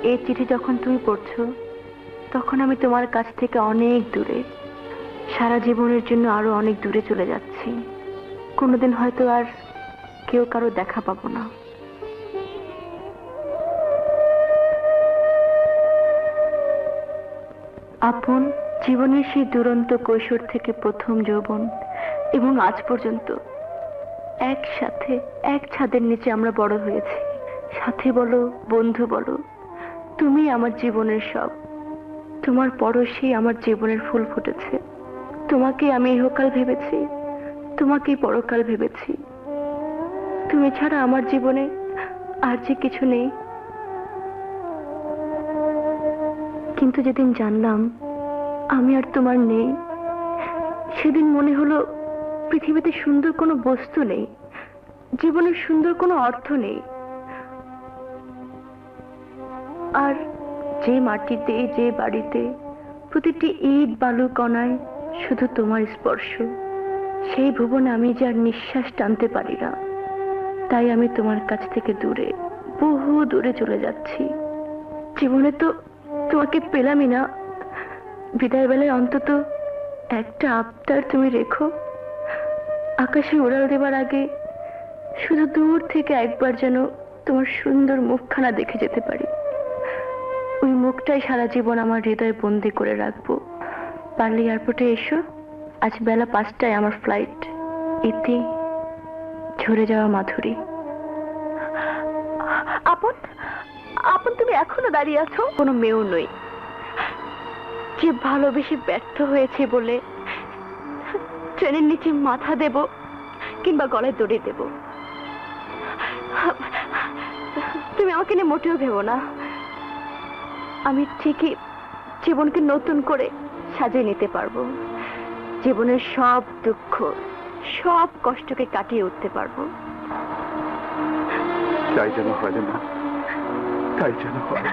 এই চিঠি যখন তুমি পড়ছো তখন আমি তোমার কাছ থেকে অনেক দূরে, সারা জীবনের জন্য আরো অনেক দূরে চলে যাচ্ছি। কোনোদিন হয়তো আর কেউ কারো দেখা পাবো না। আপন জীবনের সেই দুরন্ত কৈশোর থেকে প্রথম যৌবন এবং আজ পর্যন্ত একসাথে এক ছাদের নিচে আমরা বড় হয়েছি। সাথী বলো, বন্ধু বলো, তুমি আমার জীবনের সব। তোমার পরশেই আমার জীবনের ফুল ফুটেছে। তোমাকে আমি ইহকাল ভেবেছি, তোমাকেই পরকাল ভেবেছি। তুমি ছাড়া আমার জীবনে আর যে কিছু নেই। কিন্তু যেদিন জানলাম আমি আর তোমার নেই, সেদিন মনে হলো পৃথিবীতে সুন্দর কোনো বস্তু নেই, জীবনের সুন্দর কোনো অর্থ নেই। আর যে মাটিতে, যে বাড়িতে প্রতিটি ইট বালু কণায় শুধু তোমার স্পর্শ, সেই ভুবনে আমি যে আর নিঃশ্বাস টানতে পারি না। তাই আমি তোমার কাছ থেকে দূরে, বহু দূরে চলে যাচ্ছি। জীবনে তো তোমাকে পেলামই না, বিদায় বেলায় অন্তত একটা আবদার তুমি রেখো। আকাশে উড়াল দেবার আগে শুধু দূর থেকে একবার যেন তোমার সুন্দর মুখখানা দেখে যেতে পারি। ওই মুখটাই সারা জীবন আমার হৃদয়ে বন্দি করে রাখবো। পারলে এয়ারপোর্টে এসো, আজ বেলা 5টায় আমার ফ্লাইট। ইতি, ঝরে যাওয়া মাধুরী। আপন, আপন তুমি এখনো দাঁড়িয়ে আছো? কোনো মেয়েও নই যে ভালোবেসে ব্যর্থ হয়েছে বলে ট্রেনের নিচে মাথা দেব কিংবা গলায় দড়ি দেব। তুমি আমাকে নিয়ে মোটেও ভেবো না। আমি ঠিকই জীবনকে নতুন করে সাজিয়ে নিতে পারবো। জীবনের সব দুঃখ, সব কষ্টকে কাটিয়ে উঠতে পারবো। তাই যেন হয় না, তাই যেন হয়।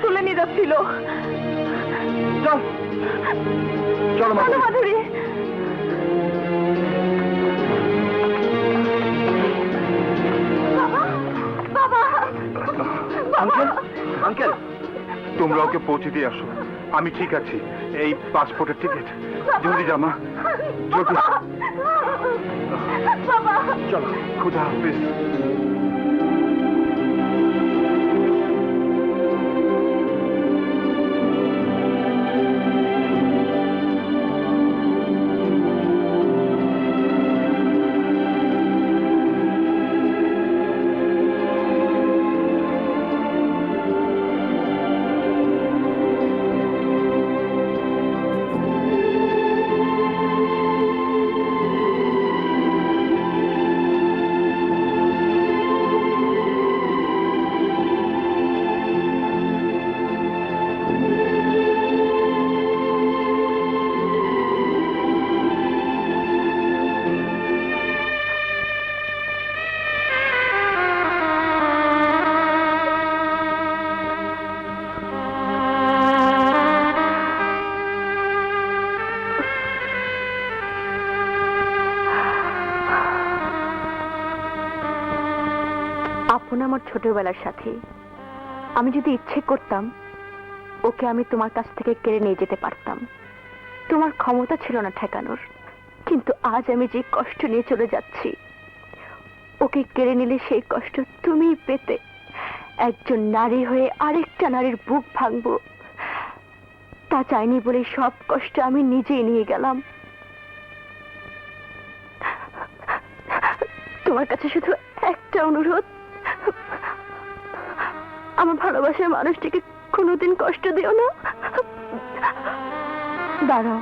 তুলে নিয়ে যাচ্ছিল। চলো মাধুরী। আঙ্কেল, আঙ্কেল, তোমরা ওকে পৌঁছে দিয়ে আসো। আমি ঠিক আছি। এই পাসপোর্টের টিকিট। জলদি জামা, জলদি। চলো, খুদা হাফিজ। ছোটবেলার সাথী। আমি যদি ইচ্ছে করতাম ওকে আমি তোমার কাছ থেকে কেড়ে নিয়ে যেতে পারতাম, তোমার ক্ষমতা ছিল না ঠেকানোর। কিন্তু আজ আমি যে কষ্ট নিয়ে চলে যাচ্ছি, ওকে কেড়ে নিলে সেই কষ্ট তুমিই পেতে। একজন নারী হয়ে আরেকটা নারীর বুক ভাঙবো, তা চাইনি বলে সব কষ্ট আমি নিজেই নিয়ে গেলাম। তোমার কাছে শুধু একটা অনুরোধ, আমার ভালোবাসার মানুষটিকে কোনোদিন কষ্ট দিও না। দাঁড়াও,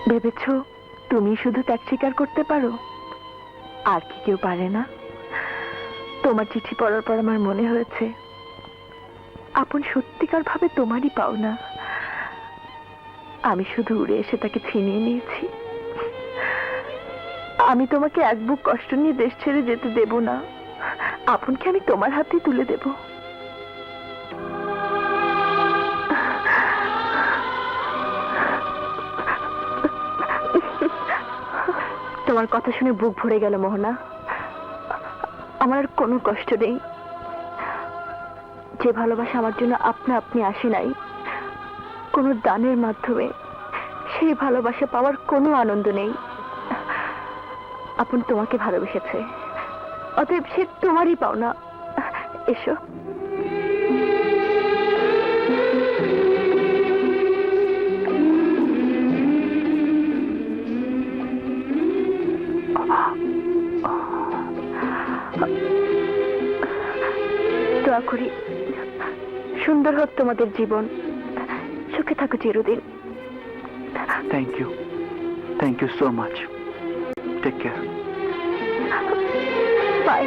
ভেবেছ তুমি শুধু ত্যাগ স্বীকার করতে পারো, আর কি কেউ পারে না? তোমার চিঠি পড়ার পর আমার মনে হয়েছে আপন সত্যিকার ভাবে তোমারই পাওনা। আমি শুধু উড়ে এসে তাকে ছিনিয়ে নিয়েছি। আমি তোমাকে এক বুক কষ্ট নিয়ে দেশ ছেড়ে যেতে দেব না, আপনকে আমি তোমার হাতেই তুলে দেব। তোমার কথা শুনে বুক ভরে গেল মোহনা। আমার আর কোনো কষ্ট নেই। যে ভালোবাসা আমার জন্য আপনা আপনি আসে নাই, কোনো দানের মাধ্যমে, সেই ভালোবাসা পাওয়ার কোনো আনন্দ নেই। আপন তোমাকে ভালোবেসেছে, অতএব সে তোমারই পাওনা। এসো। দোয়া করি সুন্দর হোক তোমাদের জীবন, সুখে থাকো চিরদিন। Thank you so much. Take care. By.